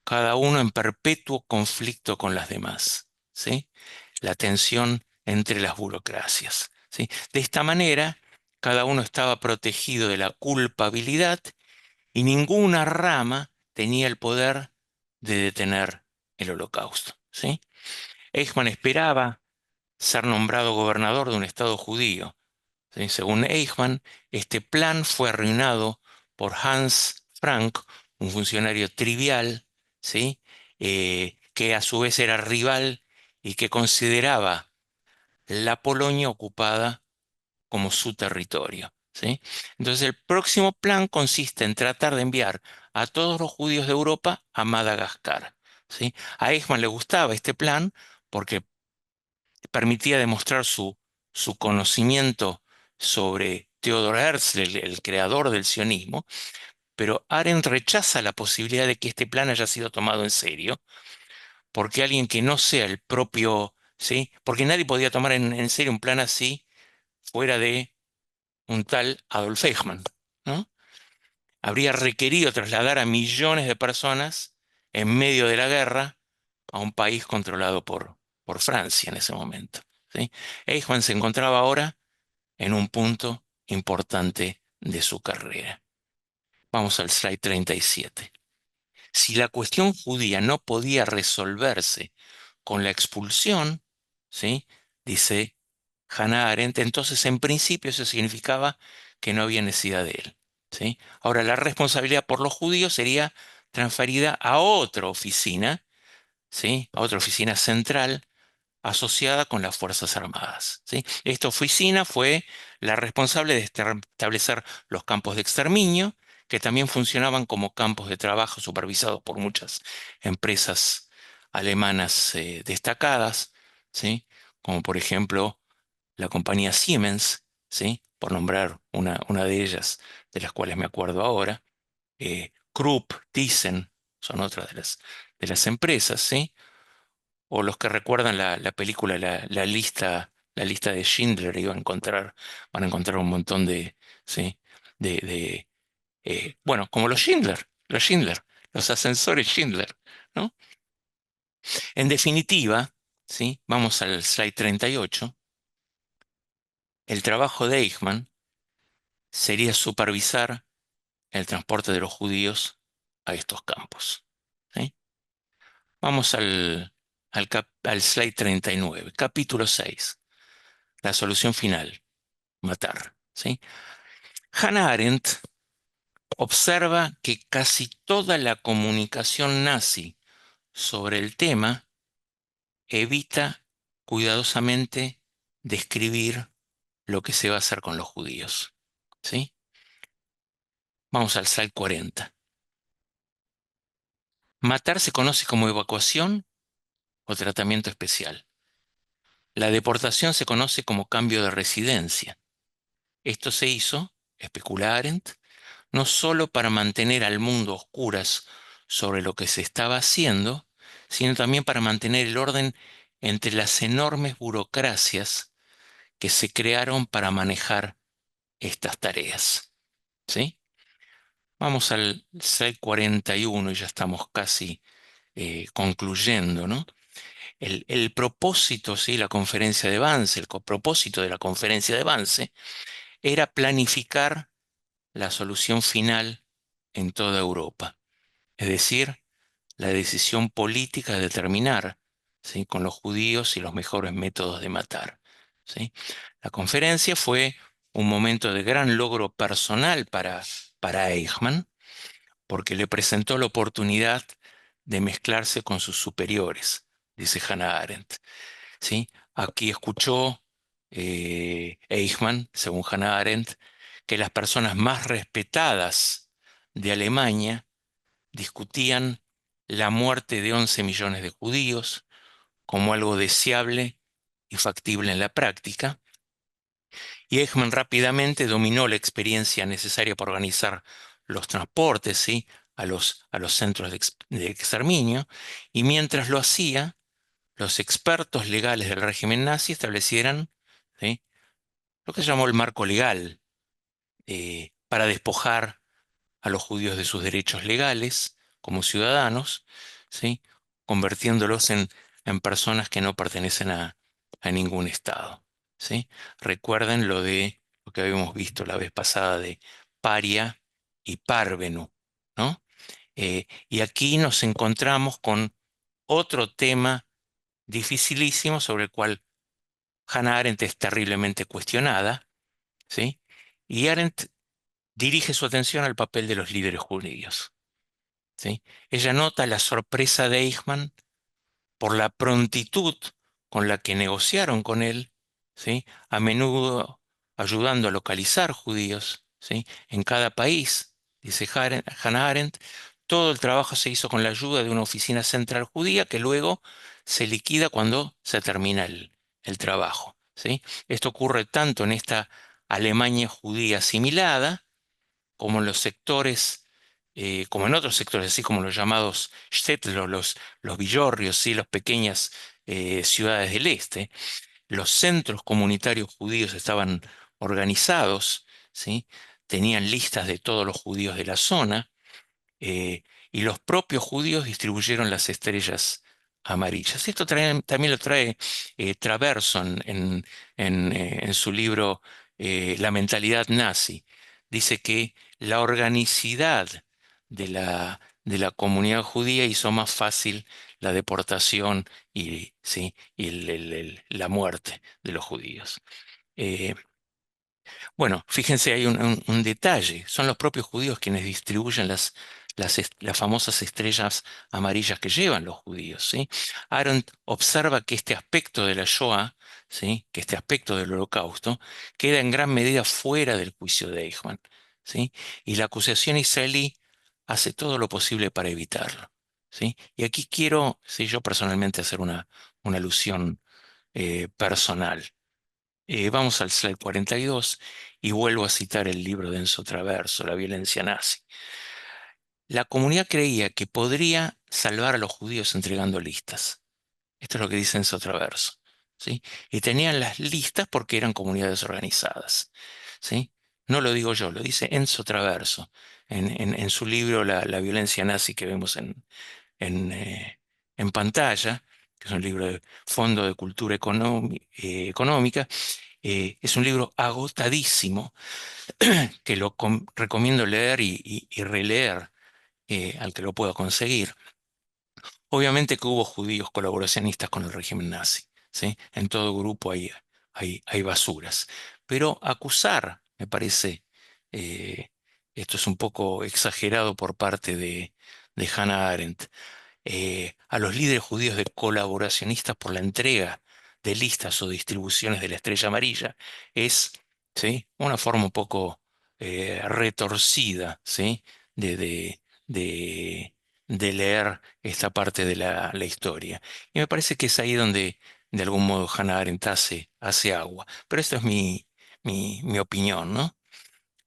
cada uno en perpetuo conflicto con las demás, ¿sí? La tensión entre las burocracias, ¿sí? De esta manera, cada uno estaba protegido de la culpabilidad y ninguna rama tenía el poder de detener el holocausto, ¿sí? Eichmann esperaba ser nombrado gobernador de un estado judío. ¿Sí? Según Eichmann, este plan fue arruinado por Hans Frank, un funcionario trivial, ¿sí?, que a su vez era rival y que consideraba la Polonia ocupada como su territorio. ¿Sí? Entonces el próximo plan consiste en tratar de enviar a todos los judíos de Europa a Madagascar. ¿Sí? A Eichmann le gustaba este plan porque permitía demostrar su conocimiento sobre Theodor Herzl, el creador del sionismo, pero Arendt rechaza la posibilidad de que este plan haya sido tomado en serio, porque alguien que no sea el propio, ¿sí?, porque nadie podía tomar en serio un plan así fuera de un tal Adolf Eichmann, ¿no? Habría requerido trasladar a millones de personas en medio de la guerra a un país controlado por Francia en ese momento, ¿sí? Eichmann se encontraba ahora en un punto importante de su carrera. Vamos al slide 37. Si la cuestión judía no podía resolverse con la expulsión, ¿sí? Dice Hannah Arendt, entonces en principio eso significaba que no había necesidad de él, ¿sí? Ahora, la responsabilidad por los judíos sería transferida a otra oficina, ¿sí? A otra oficina central asociada con las Fuerzas Armadas, ¿sí? Esta oficina fue la responsable de establecer los campos de exterminio, que también funcionaban como campos de trabajo supervisados por muchas empresas alemanas destacadas, ¿sí? Como por ejemplo la compañía Siemens, ¿sí? Por nombrar una de ellas, de las cuales me acuerdo ahora. Krupp, Thyssen, son otras de las empresas, ¿sí? O los que recuerdan la película, la lista de Schindler, van a encontrar un montón ¿sí? Bueno, como los ascensores Schindler, ¿no? En definitiva, ¿sí? Vamos al slide 38. El trabajo de Eichmann sería supervisar el transporte de los judíos a estos campos, ¿sí? Vamos al slide 39, capítulo 6, la solución final. Matar, ¿sí? Hannah Arendt observa que casi toda la comunicación nazi sobre el tema evita cuidadosamente describir lo que se va a hacer con los judíos, ¿sí? Vamos al slide 40. Matar se conoce como evacuación o tratamiento especial. La deportación se conoce como cambio de residencia. Esto se hizo, especula Arendt, no solo para mantener al mundo a oscuras sobre lo que se estaba haciendo, sino también para mantener el orden entre las enormes burocracias que se crearon para manejar estas tareas. ¿Sí? Vamos al slide 41 y ya estamos casi concluyendo, ¿no? El propósito, ¿sí? La conferencia de Wannsee, propósito de la conferencia de Wannsee era planificar la solución final en toda Europa. Es decir, la decisión política de determinar, ¿sí? Con los judíos y los mejores métodos de matar, ¿sí? La conferencia fue un momento de gran logro personal para Eichmann, porque le presentó la oportunidad de mezclarse con sus superiores, dice Hannah Arendt, ¿sí? Aquí escuchó Eichmann, según Hannah Arendt, que las personas más respetadas de Alemania discutían la muerte de 11 millones de judíos como algo deseable y factible en la práctica, y Eichmann rápidamente dominó la experiencia necesaria para organizar los transportes, ¿sí? A los centros de exterminio, y mientras lo hacía, los expertos legales del régimen nazi establecieran, ¿sí? Lo que se llamó el marco legal para despojar a los judíos de sus derechos legales como ciudadanos, ¿sí? Convirtiéndolos en personas que no pertenecen a ningún Estado, ¿sí? Recuerden lo que habíamos visto la vez pasada de paria y parvenu, ¿no? Y aquí nos encontramos con otro tema dificilísimo sobre el cual Hannah Arendt es terriblemente cuestionada, ¿sí? Y Arendt dirige su atención al papel de los líderes judíos, ¿sí? Ella nota la sorpresa de Eichmann por la prontitud con la que negociaron con él, ¿sí? A menudo ayudando a localizar judíos, ¿sí? En cada país, dice Hannah Arendt, todo el trabajo se hizo con la ayuda de una oficina central judía que luego se liquida cuando se termina el trabajo, ¿sí? Esto ocurre tanto en esta Alemania judía asimilada, como en los sectores, como en otros sectores, así como los llamados Städte, los villorrios, ¿sí? Las pequeñas ciudades del este. Los centros comunitarios judíos estaban organizados, ¿sí? Tenían listas de todos los judíos de la zona, eh, y los propios judíos distribuyeron las estrellas amarillas. Esto también lo trae Traverson en su libro La mentalidad nazi. Dice que la organicidad de la comunidad judía hizo más fácil la deportación y, ¿sí? y la muerte de los judíos. Eh, bueno, fíjense, hay un detalle. Son los propios judíos quienes distribuyen las famosas estrellas amarillas que llevan los judíos, ¿sí? Arendt observa que este aspecto de la Shoah, ¿sí? Que este aspecto del Holocausto, queda en gran medida fuera del juicio de Eichmann, ¿sí? Y la acusación israelí hace todo lo posible para evitarlo, ¿sí? Y aquí quiero, sí, yo personalmente hacer una alusión personal. Vamos al slide 42 y vuelvo a citar el libro de Enzo Traverso, La violencia nazi. La comunidad creía que podría salvar a los judíos entregando listas. Esto es lo que dice Enzo Traverso, ¿sí? Y tenían las listas porque eran comunidades organizadas, ¿sí? No lo digo yo, lo dice Enzo Traverso en su libro La violencia nazi que vemos en, eh, en pantalla, que es un libro de Fondo de Cultura Económica. Es un libro agotadísimo que recomiendo leer y releer al que lo pueda conseguir. Obviamente que hubo judíos colaboracionistas con el régimen nazi, ¿sí? En todo grupo hay basuras. Pero acusar, me parece, eh, esto es un poco exagerado por parte de Hannah Arendt, a los líderes judíos de colaboracionistas por la entrega de listas o distribuciones de la estrella amarilla es, ¿sí? Una forma un poco retorcida, ¿sí? de, de, de, de leer esta parte de la historia. Y me parece que es ahí donde de algún modo Hannah Arendt hace agua. Pero esto es mi opinión, ¿no?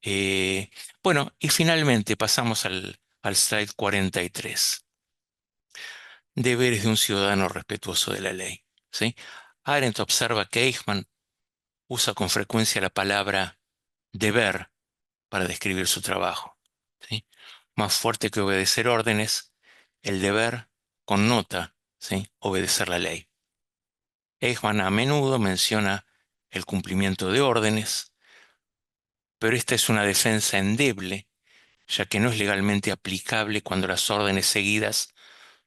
Eh, bueno, y finalmente pasamos al slide 43. Deberes de un ciudadano respetuoso de la ley, ¿sí? Arendt observa que Eichmann usa con frecuencia la palabra deber para describir su trabajo, ¿sí? Más fuerte que obedecer órdenes, el deber connota, ¿sí? Obedecer la ley. Eichmann a menudo menciona el cumplimiento de órdenes, pero esta es una defensa endeble, ya que no es legalmente aplicable cuando las órdenes seguidas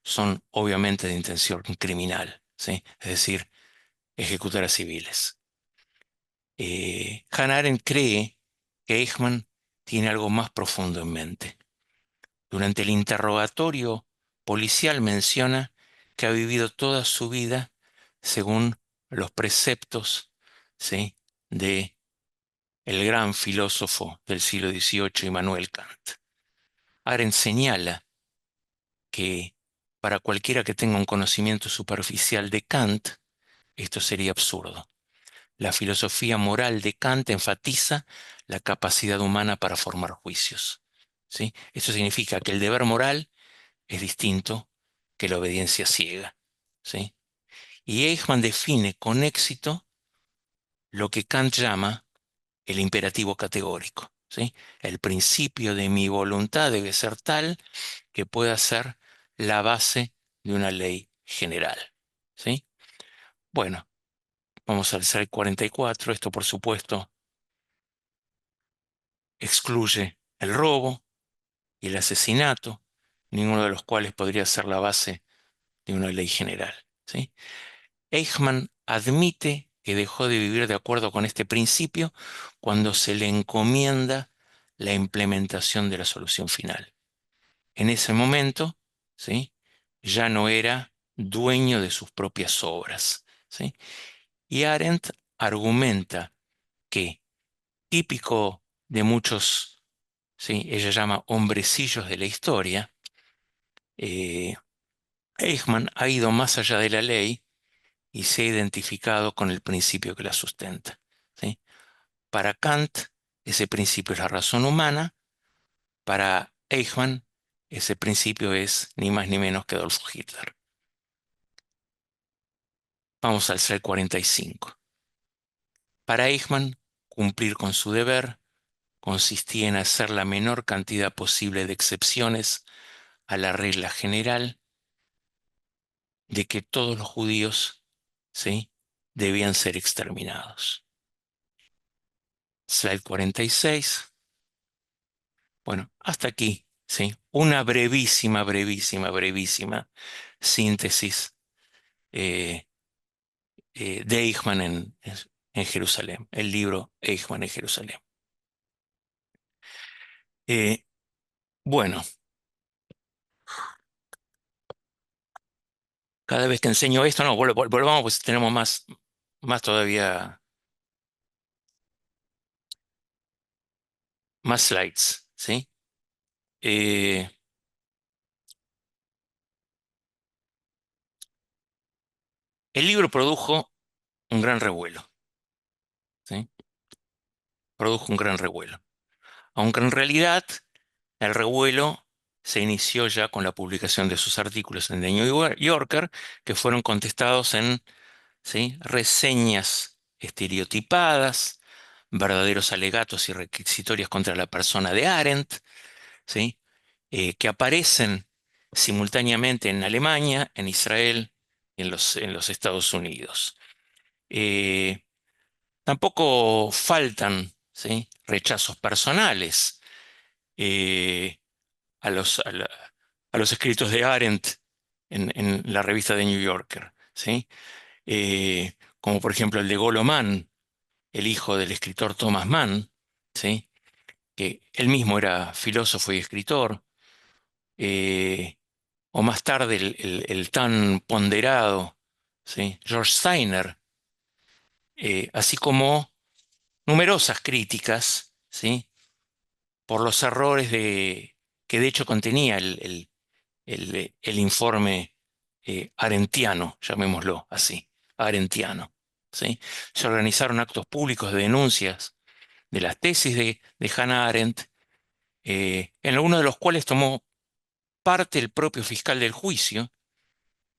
son obviamente de intención criminal, ¿sí? Es decir, ejecutar a civiles. Hannah Arendt cree que Eichmann tiene algo más profundo en mente. Durante el interrogatorio policial menciona que ha vivido toda su vida según los preceptos, ¿sí? de el gran filósofo del siglo XVIII, Immanuel Kant. Arendt señala que para cualquiera que tenga un conocimiento superficial de Kant, esto sería absurdo. La filosofía moral de Kant enfatiza la capacidad humana para formar juicios, ¿sí? Eso significa que el deber moral es distinto que la obediencia ciega, ¿sí? Y Eichmann define con éxito lo que Kant llama el imperativo categórico, ¿sí? El principio de mi voluntad debe ser tal que pueda ser la base de una ley general, ¿sí? Bueno, vamos al slide 44. Esto, por supuesto, excluye el robo y el asesinato, ninguno de los cuales podría ser la base de una ley general, ¿sí? Eichmann admite que dejó de vivir de acuerdo con este principio cuando se le encomienda la implementación de la solución final. En ese momento, ¿sí? Ya no era dueño de sus propias obras, ¿sí? Y Arendt argumenta que, típico de muchos, ¿sí? Ella llama hombrecillos de la historia, eh, Eichmann ha ido más allá de la ley y se ha identificado con el principio que la sustenta, ¿sí? Para Kant, ese principio es la razón humana. Para Eichmann, ese principio es ni más ni menos que Adolf Hitler. Vamos al ser 45. Para Eichmann, cumplir con su deber consistía en hacer la menor cantidad posible de excepciones a la regla general de que todos los judíos, ¿sí?, debían ser exterminados. Slide 46. Bueno, hasta aquí, ¿sí? Una brevísima síntesis eh, de Eichmann en Jerusalén, el libro Eichmann en Jerusalén. Eh, bueno, cada vez que enseño esto, no, volvamos, pues tenemos más todavía, más slides, ¿sí? Eh, el libro produjo un gran revuelo, ¿sí? Produjo un gran revuelo. Aunque en realidad el revuelo se inició ya con la publicación de sus artículos en The New Yorker, que fueron contestados en, ¿sí?, reseñas estereotipadas, verdaderos alegatos y requisitorios contra la persona de Arendt, ¿sí?, que aparecen simultáneamente en Alemania, en Israel y en los Estados Unidos. Eh, Tampoco faltan, ¿sí?, rechazos personales eh, a los escritos de Arendt en la revista The New Yorker, ¿sí? Como por ejemplo el de Golo Mann, el hijo del escritor Thomas Mann, ¿sí?, que él mismo era filósofo y escritor, o más tarde el tan ponderado, ¿sí?, George Steiner, así como numerosas críticas, ¿sí?, por los errores que de hecho contenía el informe arendtiano, llamémoslo así, arendtiano, ¿sí? Se organizaron actos públicos de denuncias de las tesis de Hannah Arendt, en algunos de los cuales tomó parte el propio fiscal del juicio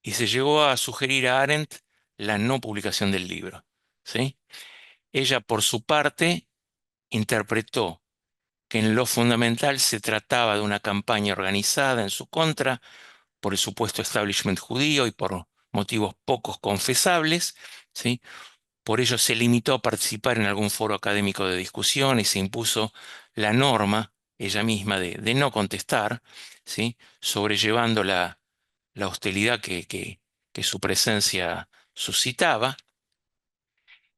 y se llegó a sugerir a Arendt la no publicación del libro, ¿sí? Ella, por su parte, interpretó que en lo fundamental se trataba de una campaña organizada en su contra por el supuesto establishment judío y por motivos pocos confesables, ¿sí? Por ello se limitó a participar en algún foro académico de discusión y se impuso la norma, ella misma, de no contestar, ¿sí?, sobrellevando la hostilidad que su presencia suscitaba.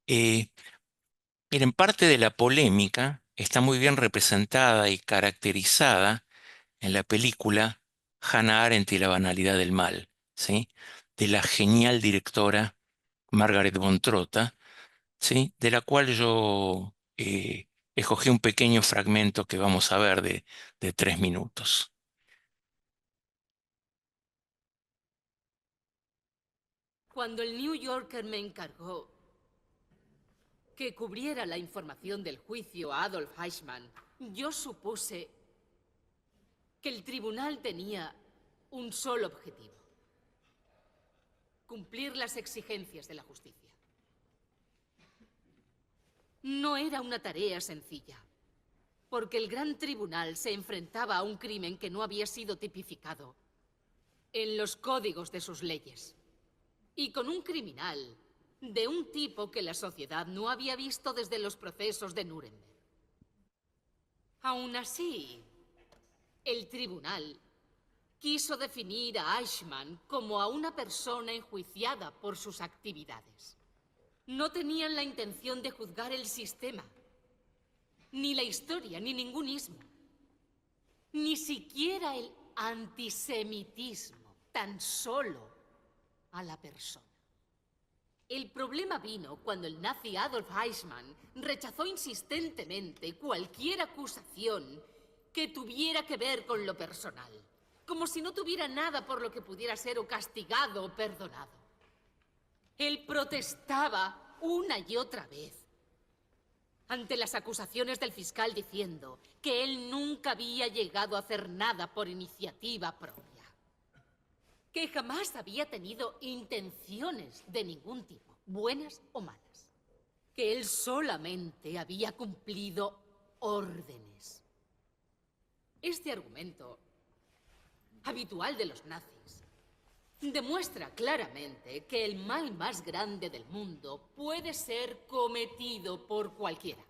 Eh, Miren, parte de la polémica está muy bien representada y caracterizada en la película Hannah Arendt y la banalidad del mal, ¿sí?, de la genial directora Margaret von Trotta, ¿sí?, de la cual yo escogí un pequeño fragmento que vamos a ver de 3 minutos. Cuando el New Yorker me encargó que cubriera la información del juicio a Adolf Eichmann, yo supuse que el tribunal tenía un solo objetivo: cumplir las exigencias de la justicia. No era una tarea sencilla, porque el gran tribunal se enfrentaba a un crimen que no había sido tipificado en los códigos de sus leyes, y con un criminal de un tipo que la sociedad no había visto desde los procesos de Nuremberg. Aún así, el tribunal quiso definir a Eichmann como a una persona enjuiciada por sus actividades. No tenían la intención de juzgar el sistema, ni la historia, ni ningún ismo, ni siquiera el antisemitismo, tan solo a la persona. El problema vino cuando el nazi Adolf Eichmann rechazó insistentemente cualquier acusación que tuviera que ver con lo personal, como si no tuviera nada por lo que pudiera ser o castigado o perdonado. Él protestaba una y otra vez ante las acusaciones del fiscal diciendo que él nunca había llegado a hacer nada por iniciativa propia, que jamás había tenido intenciones de ningún tipo, buenas o malas, que él solamente había cumplido órdenes. Este argumento, habitual de los nazis, demuestra claramente que el mal más grande del mundo puede ser cometido por cualquiera.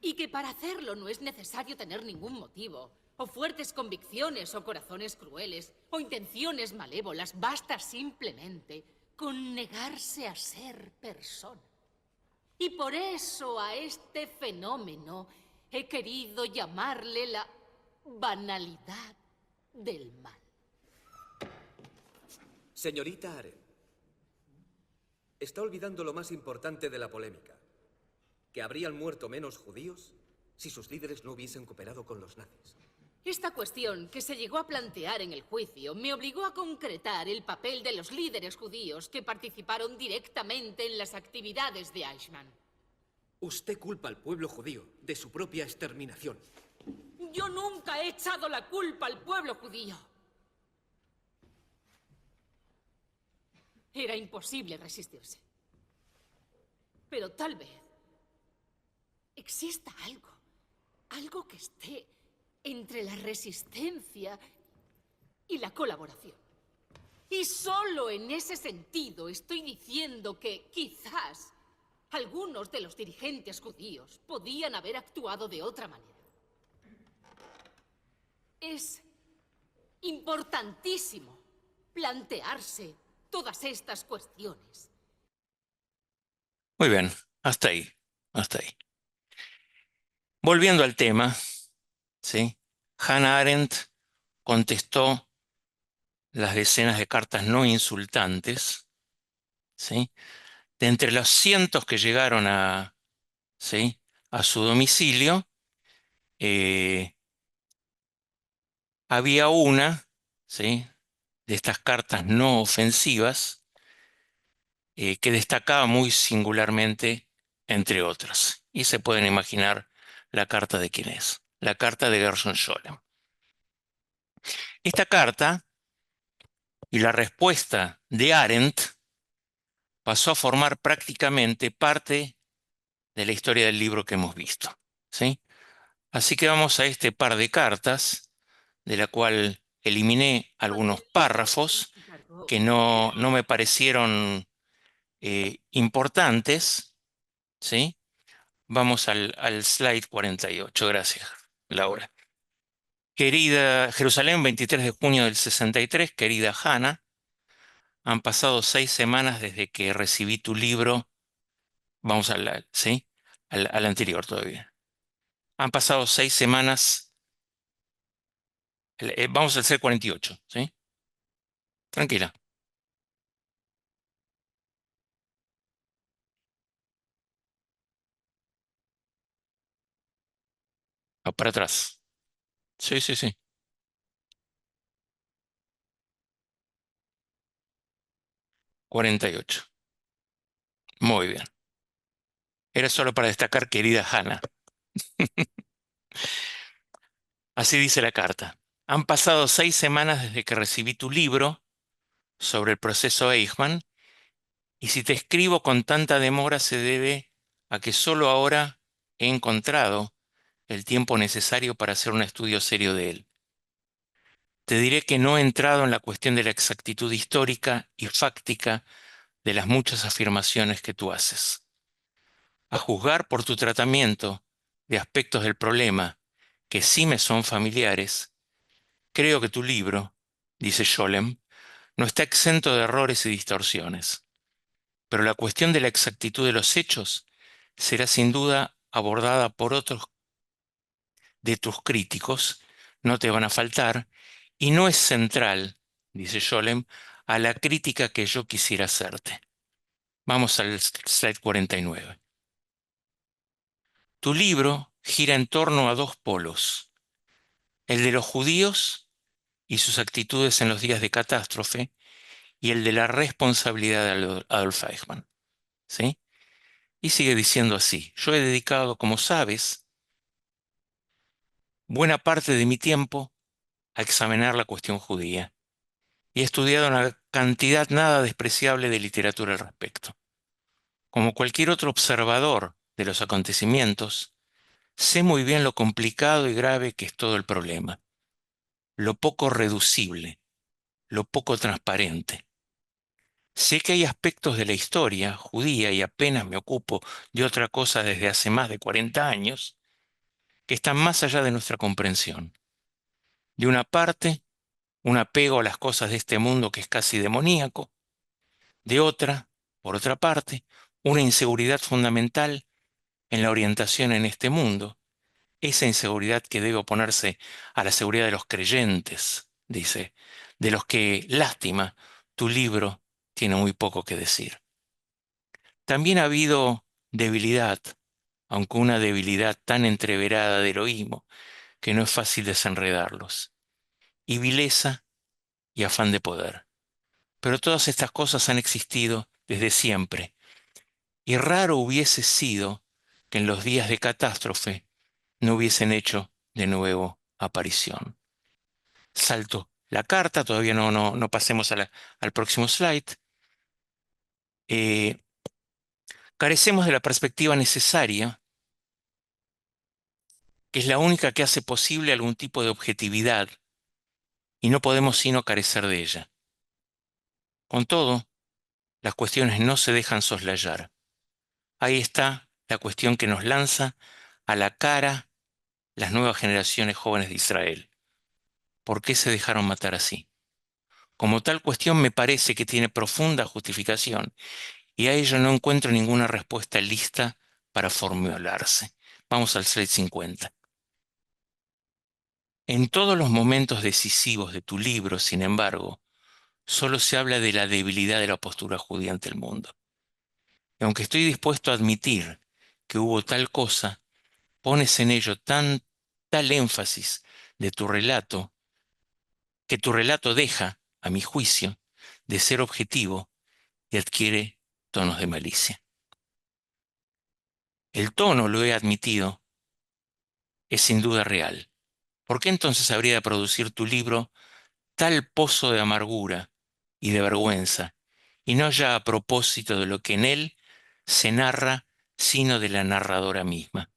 Y que para hacerlo no es necesario tener ningún motivo, o fuertes convicciones, o corazones crueles, o intenciones malévolas. Basta simplemente con negarse a ser persona. Y por eso a este fenómeno he querido llamarle la banalidad del mal. Señorita Arendt, está olvidando lo más importante de la polémica, que habrían muerto menos judíos si sus líderes no hubiesen cooperado con los nazis. Esta cuestión que se llegó a plantear en el juicio me obligó a concretar el papel de los líderes judíos que participaron directamente en las actividades de Eichmann. Usted culpa al pueblo judío de su propia exterminación. Yo nunca he echado la culpa al pueblo judío. Era imposible resistirse. Pero tal vez exista algo que esté entre la resistencia y la colaboración. Y solo en ese sentido estoy diciendo que quizás algunos de los dirigentes judíos podían haber actuado de otra manera. Es importantísimo plantearse todas estas cuestiones. Muy bien, hasta ahí, hasta ahí. Volviendo al tema, ¿sí? Hannah Arendt contestó las decenas de cartas no insultantes, ¿sí? De entre los cientos que llegaron ¿sí? a su domicilio, había una, ¿sí? de estas cartas no ofensivas que destacaba muy singularmente entre otras. Y se pueden imaginar la carta de quién es, la carta de Gershom Scholem. Esta carta y la respuesta de Arendt pasó a formar prácticamente parte de la historia del libro que hemos visto, ¿sí? Así que vamos a este par de cartas, de la cual eliminé algunos párrafos que no me parecieron importantes, ¿sí? Vamos al slide 48. Gracias, Laura. Querida Jerusalén, 23 de junio del 63, querida Hannah, han pasado 6 semanas desde que recibí tu libro. Vamos ¿sí? al anterior todavía. Han pasado 6 semanas. Vamos al C48, ¿sí? Tranquila. Va para atrás. Sí, sí, sí. 48. Muy bien. Era solo para destacar, querida Hannah. Así dice la carta. Han pasado 6 semanas desde que recibí tu libro sobre el proceso Eichmann, y si te escribo con tanta demora se debe a que solo ahora he encontrado el tiempo necesario para hacer un estudio serio de él. Te diré que no he entrado en la cuestión de la exactitud histórica y fáctica de las muchas afirmaciones que tú haces. A juzgar por tu tratamiento de aspectos del problema que sí me son familiares, creo que tu libro, dice Scholem, no está exento de errores y distorsiones. Pero la cuestión de la exactitud de los hechos será sin duda abordada por otros de tus críticos, no te van a faltar, y no es central, dice Scholem, a la crítica que yo quisiera hacerte. Vamos al slide 49. Tu libro gira en torno a 2 polos, el de los judíos y sus actitudes en los días de catástrofe, y el de la responsabilidad de Adolf Eichmann. ¿Sí? Y sigue diciendo así: yo he dedicado, como sabes, buena parte de mi tiempo a examinar la cuestión judía y he estudiado una cantidad nada despreciable de literatura al respecto. Como cualquier otro observador de los acontecimientos, Sé muy bien lo complicado y grave que es todo el problema, lo poco reducible, lo poco transparente. Sé que hay aspectos de la historia judía, y apenas me ocupo de otra cosa desde hace más de 40 años, que están más allá de nuestra comprensión. De una parte, un apego a las cosas de este mundo que es casi demoníaco. De otra, por otra parte, una inseguridad fundamental en la orientación en este mundo. Esa inseguridad que debe oponerse a la seguridad de los creyentes, dice, de los que, lástima, tu libro tiene muy poco que decir. También ha habido debilidad, aunque una debilidad tan entreverada de heroísmo que no es fácil desenredarlos, y vileza y afán de poder. Pero todas estas cosas han existido desde siempre, y raro hubiese sido que en los días de catástrofe no hubiesen hecho de nuevo aparición. Salto la carta, todavía no pasemos al próximo slide. Eh, Carecemos de la perspectiva necesaria, que es la única que hace posible algún tipo de objetividad, y no podemos sino carecer de ella. Con todo, las cuestiones no se dejan soslayar. Ahí está la cuestión que nos lanza a la cara las nuevas generaciones jóvenes de Israel. ¿Por qué se dejaron matar así? Como tal cuestión me parece que tiene profunda justificación, y a ello no encuentro ninguna respuesta lista para formularse. Vamos al slide 50. En todos los momentos decisivos de tu libro, sin embargo, solo se habla de la debilidad de la postura judía ante el mundo. Y aunque estoy dispuesto a admitir que hubo tal cosa, pones en ello tal énfasis de tu relato, que tu relato deja, a mi juicio, de ser objetivo y adquiere tonos de malicia. El tono, lo he admitido, es sin duda real. ¿Por qué entonces habría de producir tu libro tal pozo de amargura y de vergüenza, y no ya a propósito de lo que en él se narra, sino de la narradora misma?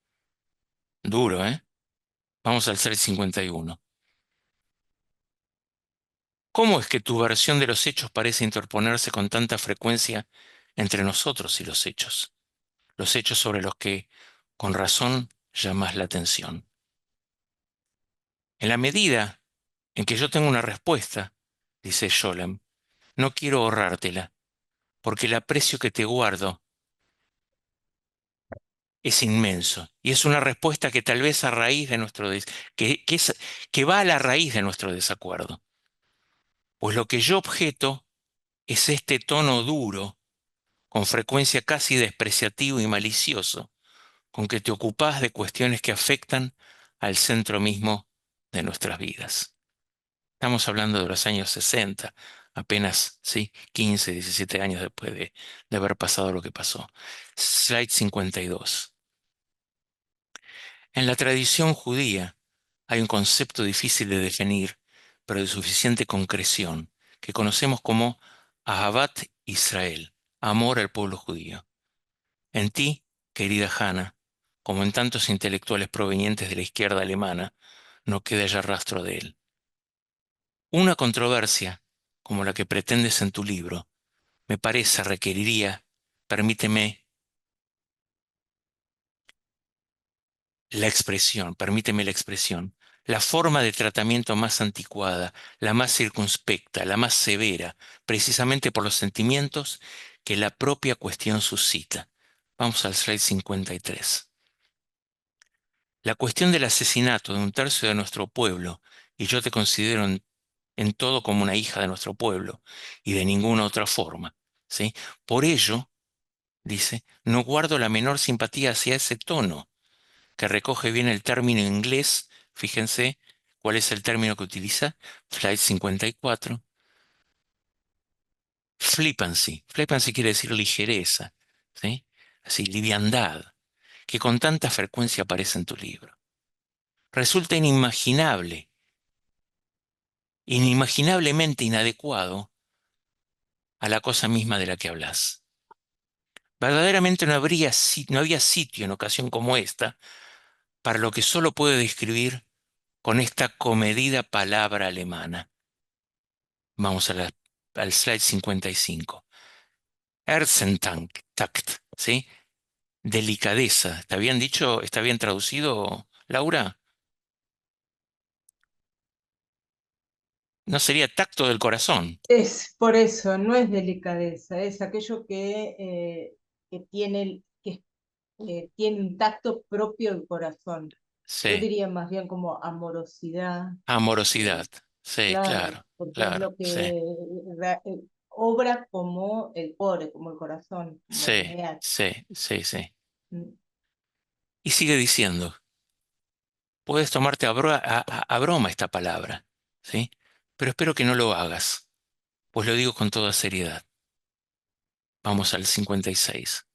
Duro, ¿eh? Vamos al slide 51. ¿Cómo es que tu versión de los hechos parece interponerse con tanta frecuencia entre nosotros y los hechos? Los hechos sobre los que, con razón, llamas la atención. En la medida en que yo tengo una respuesta, dice Scholem, no quiero ahorrártela, porque el aprecio que te guardo es inmenso, y es una respuesta que tal vez a raíz de que va a la raíz de nuestro desacuerdo. Pues lo que yo objeto es este tono duro, con frecuencia casi despreciativo y malicioso, con que te ocupás de cuestiones que afectan al centro mismo de nuestras vidas. Estamos hablando de los años 60, apenas, ¿sí?, 15, 17 años después de haber pasado lo que pasó. Slide 52. En la tradición judía hay un concepto difícil de definir, pero de suficiente concreción, que conocemos como Ahavat Israel, amor al pueblo judío. En ti, querida Hannah, como en tantos intelectuales provenientes de la izquierda alemana, no queda ya rastro de él. Una controversia, como la que pretendes en tu libro, me parece requeriría, permíteme la expresión, la forma de tratamiento más anticuada, la más circunspecta, la más severa, precisamente por los sentimientos que la propia cuestión suscita. Vamos al slide 53. La cuestión del asesinato de un tercio de nuestro pueblo, y yo te considero en todo como una hija de nuestro pueblo, y de ninguna otra forma, ¿sí? Por ello, dice, no guardo la menor simpatía hacia ese tono, que recoge bien el término inglés. Fíjense cuál es el término que utiliza, slide 54. Flippancy. Flippancy quiere decir ligereza, ¿sí? Así, liviandad, que con tanta frecuencia aparece en tu libro. Resulta inimaginablemente inadecuado a la cosa misma de la que hablas. Verdaderamente no había sitio en ocasión como esta para lo que solo puedo describir con esta comedida palabra alemana. Vamos al slide 55. Herzentakt, ¿sí? Delicadeza. ¿Está bien dicho? ¿Está bien traducido, Laura? ¿No sería tacto del corazón? Es por eso, no es delicadeza, es aquello que tiene un tacto propio del corazón. Yo Sí. diría más bien como amorosidad, Amorosidad. eh, Sí, claro, claro, porque es claro. lo Sí, que obra como el core, como el corazón, como el sí, meat. sí, sí, sí. Mm. Y sigue diciendo, puedes tomarte a broma esta palabra, ¿sí? Pero espero que no lo hagas, pues lo digo con toda seriedad. Vamos al 56.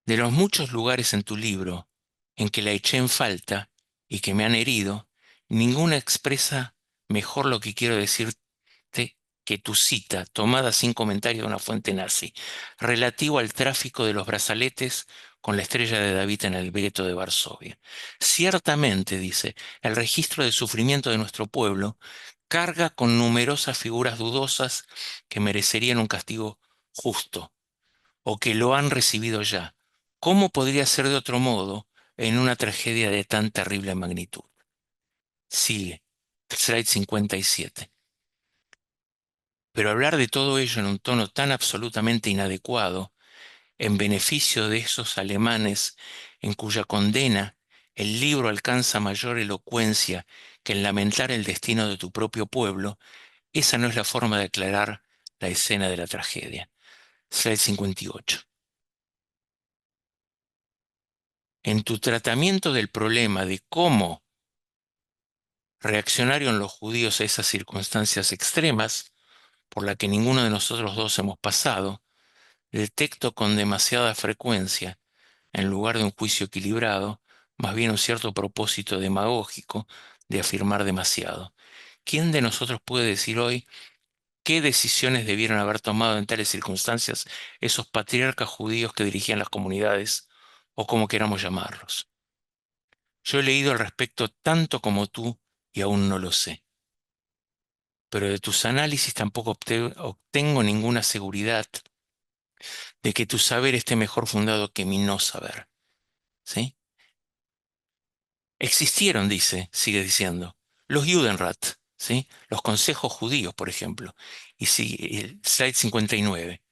De los muchos lugares en tu libro en que la eché en falta y que me han herido, ninguna expresa mejor lo que quiero decirte que tu cita, tomada sin comentario de una fuente nazi, relativo al tráfico de los brazaletes con la estrella de David en el gueto de Varsovia. Ciertamente, dice, el registro de sufrimiento de nuestro pueblo carga con numerosas figuras dudosas que merecerían un castigo justo o que lo han recibido ya. ¿Cómo podría ser de otro modo en una tragedia de tan terrible magnitud? Sigue, slide 57. Pero hablar de todo ello en un tono tan absolutamente inadecuado, en beneficio de esos alemanes en cuya condena el libro alcanza mayor elocuencia que en lamentar el destino de tu propio pueblo, esa no es la forma de aclarar la escena de la tragedia. Slide 58. En tu tratamiento del problema de cómo reaccionaron los judíos a esas circunstancias extremas por las que ninguno de nosotros dos hemos pasado, detecto con demasiada frecuencia, en lugar de un juicio equilibrado, más bien un cierto propósito demagógico de afirmar demasiado. ¿Quién de nosotros puede decir hoy qué decisiones debieron haber tomado en tales circunstancias esos patriarcas judíos que dirigían las comunidades, o como queramos llamarlos? Yo he leído al respecto tanto como tú y aún no lo sé, pero de tus análisis tampoco obtengo ninguna seguridad de que tu saber esté mejor fundado que mi no saber. ¿Sí? Existieron, dice, sigue diciendo, los Judenrat, ¿sí? Los consejos judíos, por ejemplo. Y sigue el slide 59.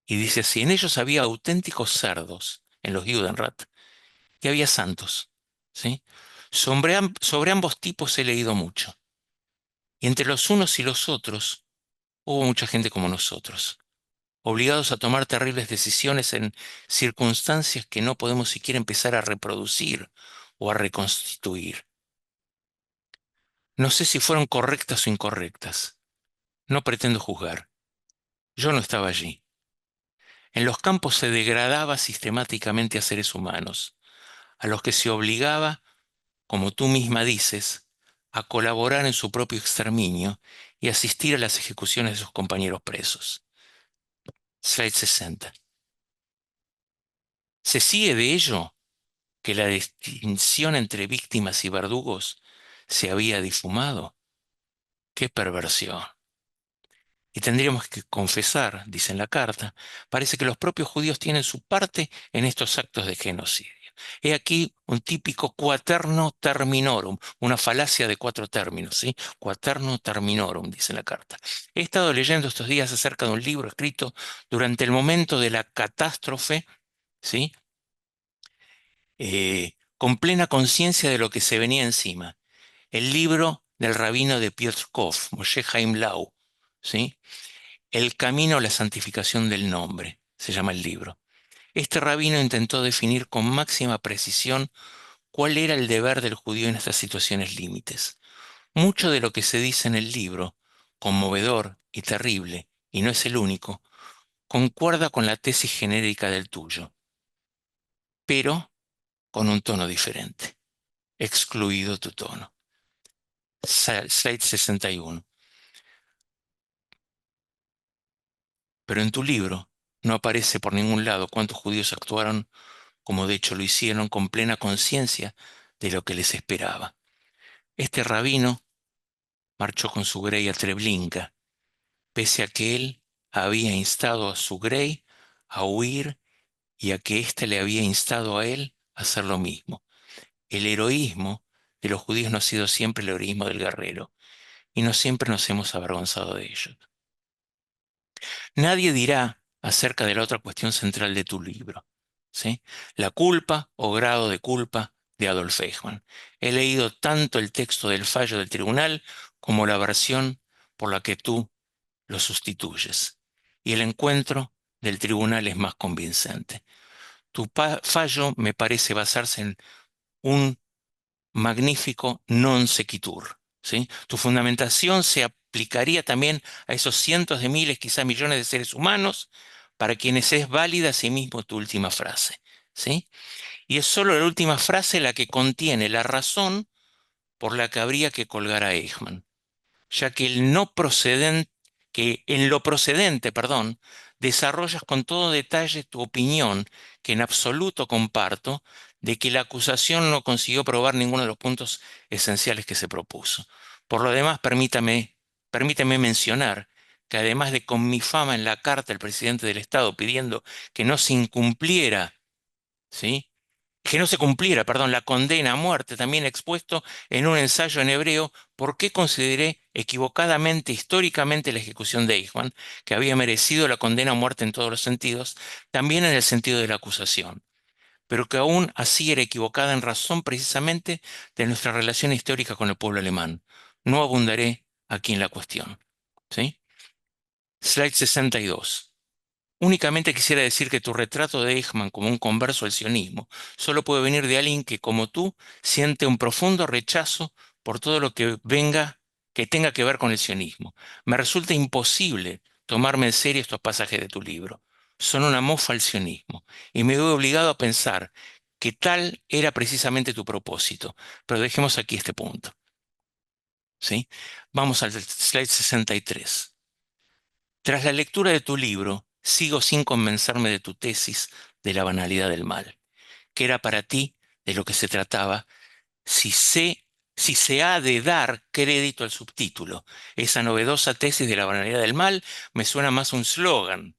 Y dice así, en ellos había auténticos cerdos, en los Judenrat, y había santos. ¿Sí? Sobre ambos tipos he leído mucho. Y entre los unos y los otros hubo mucha gente como nosotros, obligados a tomar terribles decisiones en circunstancias que no podemos siquiera empezar a reproducir o a reconstituir. No sé si fueron correctas o incorrectas. No pretendo juzgar. Yo no estaba allí. En los campos se degradaba sistemáticamente a seres humanos, a los que se obligaba, como tú misma dices, a colaborar en su propio exterminio y asistir a las ejecuciones de sus compañeros presos. Slide 60. Se sigue de ello que la distinción entre víctimas y verdugos se había difumado. ¡Qué perversión! Y tendríamos que confesar, dice en la carta, parece que los propios judíos tienen su parte en estos actos de genocidio. He aquí un típico quaterno terminorum, una falacia de cuatro términos, ¿sí? Quaterno terminorum, dice en la carta. He estado leyendo estos días acerca de un libro escrito durante el momento de la catástrofe, ¿sí? Con plena conciencia de lo que se venía encima. El libro del rabino de Piotrkov, Moshe Chaim Lau, ¿sí? El camino a la santificación del nombre, se llama el libro. Este rabino intentó definir con máxima precisión cuál era el deber del judío en estas situaciones límites. Mucho de lo que se dice en el libro, conmovedor y terrible, y no es el único, concuerda con la tesis genérica del tuyo, pero con un tono diferente, excluido tu tono. Slide 61. Pero en tu libro No aparece por ningún lado cuántos judíos actuaron como de hecho lo hicieron con plena conciencia de lo que les esperaba. Este rabino marchó con su grey a Treblinka, pese a que él había instado a su grey a huir y a que éste le había instado a él a hacer lo mismo. El heroísmo de los judíos no ha sido siempre el heroísmo del guerrero, y no siempre nos hemos avergonzado de ello. Nadie dirá acerca de la otra cuestión central de tu libro, ¿sí? La culpa o grado de culpa de Adolf Eichmann. He leído tanto el texto del fallo del tribunal como la versión por la que tú lo sustituyes. Y el encuentro del tribunal es más convincente. Tu fallo me parece basarse en un magnífico non sequitur, ¿sí? Tu fundamentación se aplicaría también a esos cientos de miles, quizá millones de seres humanos, para quienes es válida asimismo tu última frase, ¿sí? Y es solo la última frase la que contiene la razón por la que habría que colgar a Eichmann, ya que que en lo procedente, perdón, desarrollas con todo detalle tu opinión, que en absoluto comparto, de que la acusación no consiguió probar ninguno de los puntos esenciales que se propuso. Por lo demás, permíteme mencionar que además de con mi fama en la carta el presidente del Estado pidiendo que no se incumpliera, ¿sí? Que no se cumpliera, perdón, la condena a muerte, también expuesto en un ensayo en hebreo, por qué consideré equivocadamente, históricamente, la ejecución de Eichmann, que había merecido la condena a muerte en todos los sentidos, también en el sentido de la acusación, pero que aún así era equivocada en razón precisamente de nuestra relación histórica con el pueblo alemán. No abundaré aquí en la cuestión. ¿Sí? Slide 62. Únicamente quisiera decir que tu retrato de Eichmann como un converso al sionismo solo puede venir de alguien que, como tú, siente un profundo rechazo por todo lo que venga, que tenga que ver con el sionismo. Me resulta imposible tomarme en serio estos pasajes de tu libro. Son una mofa al sionismo, y me veo obligado a pensar que tal era precisamente tu propósito. Pero dejemos aquí este punto. ¿Sí? Vamos al slide 63. Tras la lectura de tu libro, sigo sin convencerme de tu tesis de la banalidad del mal, que era para ti de lo que se trataba, si se, si se ha de dar crédito al subtítulo. Esa novedosa tesis de la banalidad del mal me suena más un slogan,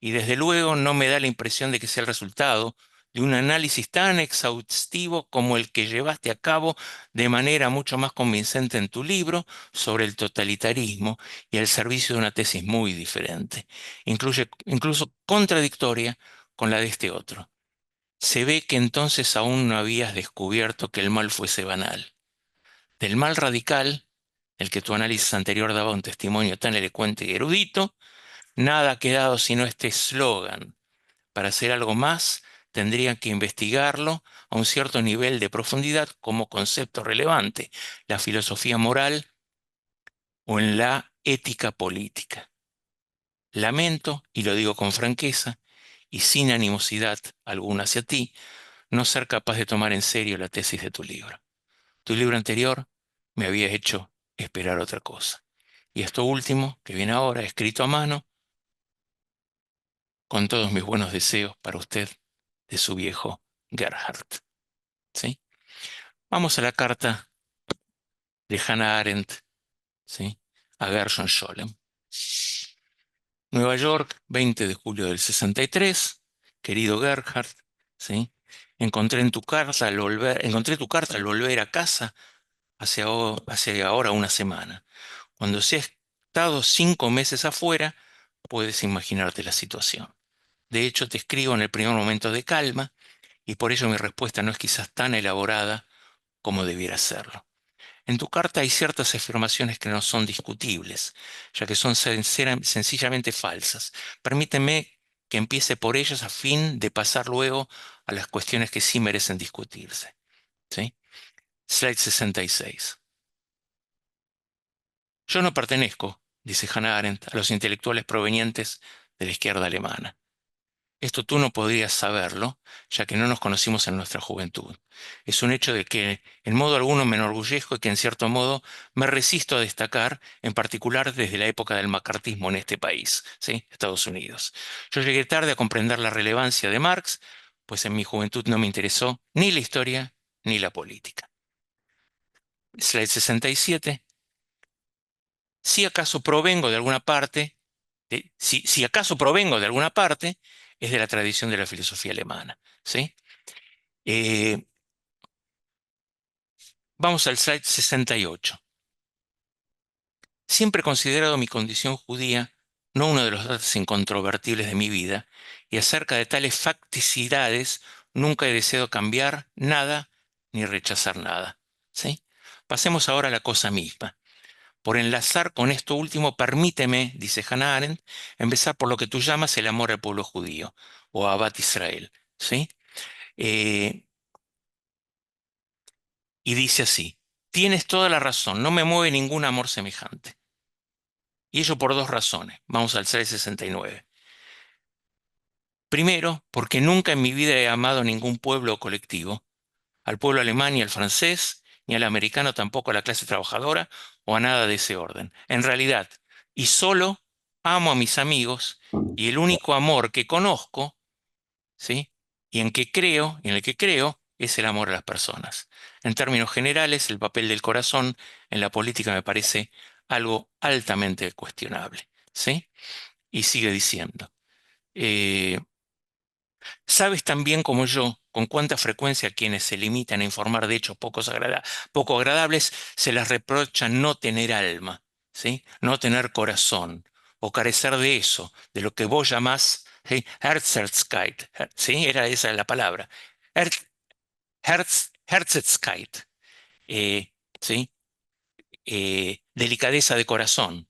y desde luego no me da la impresión de que sea el resultado de un análisis tan exhaustivo como el que llevaste a cabo de manera mucho más convincente en tu libro sobre el totalitarismo y al servicio de una tesis muy diferente, incluso contradictoria con la de este otro. Se ve que entonces aún no habías descubierto que el mal fuese banal. Del mal radical, el que tu análisis anterior daba un testimonio tan elocuente y erudito, nada ha quedado sino este eslogan. Para hacer algo más, tendrían que investigarlo a un cierto nivel de profundidad como concepto relevante, la filosofía moral o en la ética política. Lamento, y lo digo con franqueza y sin animosidad alguna hacia ti, no ser capaz de tomar en serio la tesis de tu libro. Tu libro anterior me había hecho esperar otra cosa. Y esto último, que viene ahora, escrito a mano, con todos mis buenos deseos para usted, de su viejo Gerhard. ¿Sí? Vamos a la carta de Hannah Arendt, ¿sí? A Gershon Scholem. Nueva York, 20 de julio del 63. Querido Gerhard, ¿sí? Encontré tu carta al volver a casa hace ahora una semana. Cuando se ha estado 5 meses afuera, puedes imaginarte la situación. De hecho, te escribo en el primer momento de calma, y por ello mi respuesta no es quizás tan elaborada como debiera serlo. En tu carta hay ciertas afirmaciones que no son discutibles, ya que son sencillamente falsas. Permíteme que empiece por ellas a fin de pasar luego a las cuestiones que sí merecen discutirse. ¿Sí? Slide 66. Yo no pertenezco, dice Hannah Arendt, a los intelectuales provenientes de la izquierda alemana. esto tú no podrías saberlo, ya que no nos conocimos en nuestra juventud. Es un hecho de que en modo alguno me enorgullezco y que en cierto modo me resisto a destacar, en particular desde la época del macartismo en este país, ¿sí? Estados Unidos. Yo llegué tarde a comprender la relevancia de Marx, pues en mi juventud no me interesó ni la historia ni la política. Slide 67. Si acaso provengo de alguna parte, si acaso provengo de alguna parte, es de la tradición de la filosofía alemana, ¿sí? Eh, Vamos al slide 68. Siempre he considerado mi condición judía no uno de los datos incontrovertibles de mi vida, y acerca de tales facticidades nunca he deseado cambiar nada ni rechazar nada, ¿sí? Pasemos ahora a la cosa misma. Por enlazar con esto último, permíteme, dice Hannah Arendt, empezar por lo que tú llamas el amor al pueblo judío, o Ahavat Israel, ¿sí? Eh, y dice así: tienes toda la razón, no me mueve ningún amor semejante. Y ello por dos razones. Vamos al 669. Primero, porque nunca en mi vida he amado a ningún pueblo o colectivo, al pueblo alemán ni al francés, ni al americano tampoco, a la clase trabajadora o a nada de ese orden. En realidad, y solo amo a mis amigos, y el único amor que conozco, ¿sí? Y en el que creo, es el amor a las personas. En términos generales, el papel del corazón en la política me parece algo altamente cuestionable, ¿sí? Y sigue diciendo: eh, sabes tan bien como yo con cuánta frecuencia a quienes se limitan a informar de hechos poco agradables se les reprocha no tener alma, ¿sí? No tener corazón, o carecer de eso, de lo que vos llamás, ¿sí? Herzlichkeit, ¿sí? Era esa la palabra. Herz, Herzlichkeit, eh, ¿sí? Delicadeza de corazón.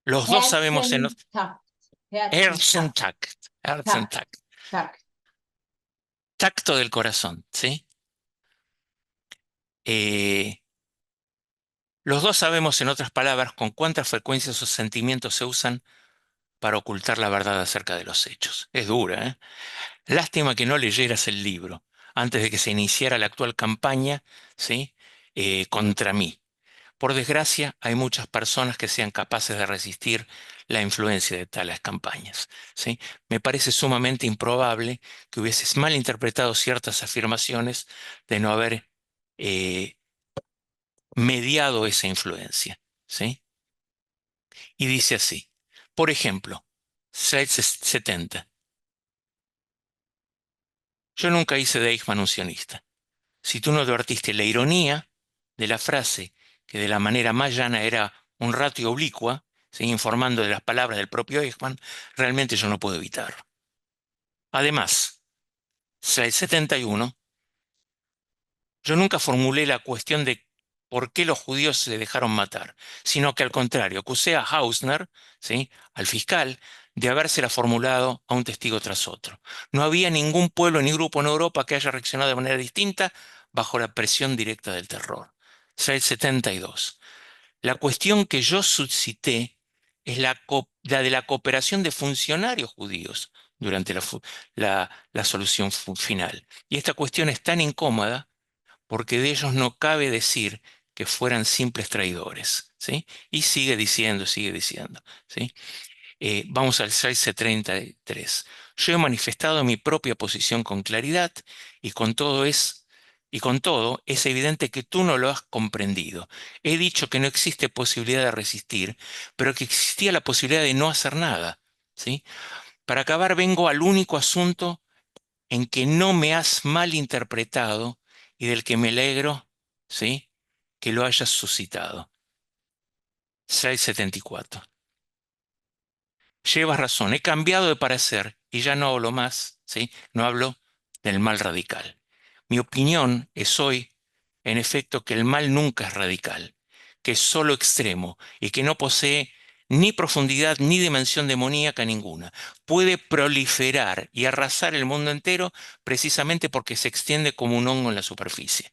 Los dos sabemos en Herzentakt. Herzentakt. Herzentakt, Takt. Herzentakt, Takt. tacto del corazón, ¿sí? Eh, los dos sabemos, en otras palabras, con cuánta frecuencia esos sentimientos se usan para ocultar la verdad acerca de los hechos. Es dura, ¿eh? Lástima que no leyeras el libro antes de que se iniciara la actual campaña, ¿sí? Contra mí. Por desgracia, hay muchas personas que sean capaces de resistir la influencia de tales campañas, ¿sí? Me parece sumamente improbable que hubieses malinterpretado ciertas afirmaciones de no haber eh, mediado esa influencia, ¿sí? Y dice así, por ejemplo, slide 70. Yo nunca hice de Eichmann un sionista. Si tú no advertiste la ironía de la frase, que de la manera más llana era un ratio oblicua, ¿sí? Informando de las palabras del propio Eichmann, realmente yo no puedo evitarlo. Además, slide 71. Yo nunca formulé la cuestión de por qué los judíos se dejaron matar, sino que al contrario, acusé a Hausner, ¿sí? Al fiscal, de habérsela formulado a un testigo tras otro. No había ningún pueblo ni grupo en Europa que haya reaccionado de manera distinta bajo la presión directa del terror. 672. La cuestión que yo suscité es la de la cooperación de funcionarios judíos durante la solución final. Y esta cuestión es tan incómoda porque de ellos no cabe decir que fueran simples traidores, ¿sí? Y sigue diciendo, ¿sí? Vamos al 633. Yo he manifestado mi propia posición con claridad y y con todo es evidente que tú no lo has comprendido. He dicho que no existe posibilidad de resistir, pero que existía la posibilidad de no hacer nada, ¿sí? Para acabar, vengo al único asunto en que no me has malinterpretado y del que me alegro, ¿sí? Que lo hayas suscitado. 674. Llevas razón, he cambiado de parecer y ya no hablo más, ¿sí? No hablo del mal radical. Mi opinión es hoy, en efecto, que el mal nunca es radical, que es solo extremo y que no posee ni profundidad ni dimensión demoníaca ninguna. Puede proliferar y arrasar el mundo entero precisamente porque se extiende como un hongo en la superficie.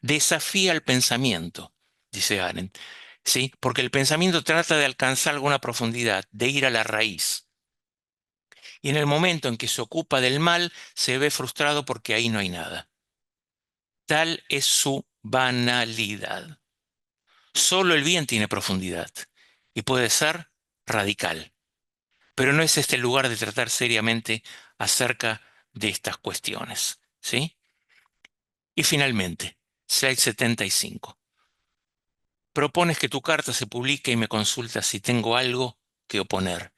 Desafía el pensamiento, dice Arendt, ¿sí? Porque el pensamiento trata de alcanzar alguna profundidad, de ir a la raíz. y en el momento en que se ocupa del mal, se ve frustrado porque ahí no hay nada. Tal es su banalidad. Solo el bien tiene profundidad y puede ser radical, pero no es este el lugar de tratar seriamente acerca de estas cuestiones, ¿sí? Y finalmente, slide 75. Propones que tu carta se publique y me consultas si tengo algo que oponer.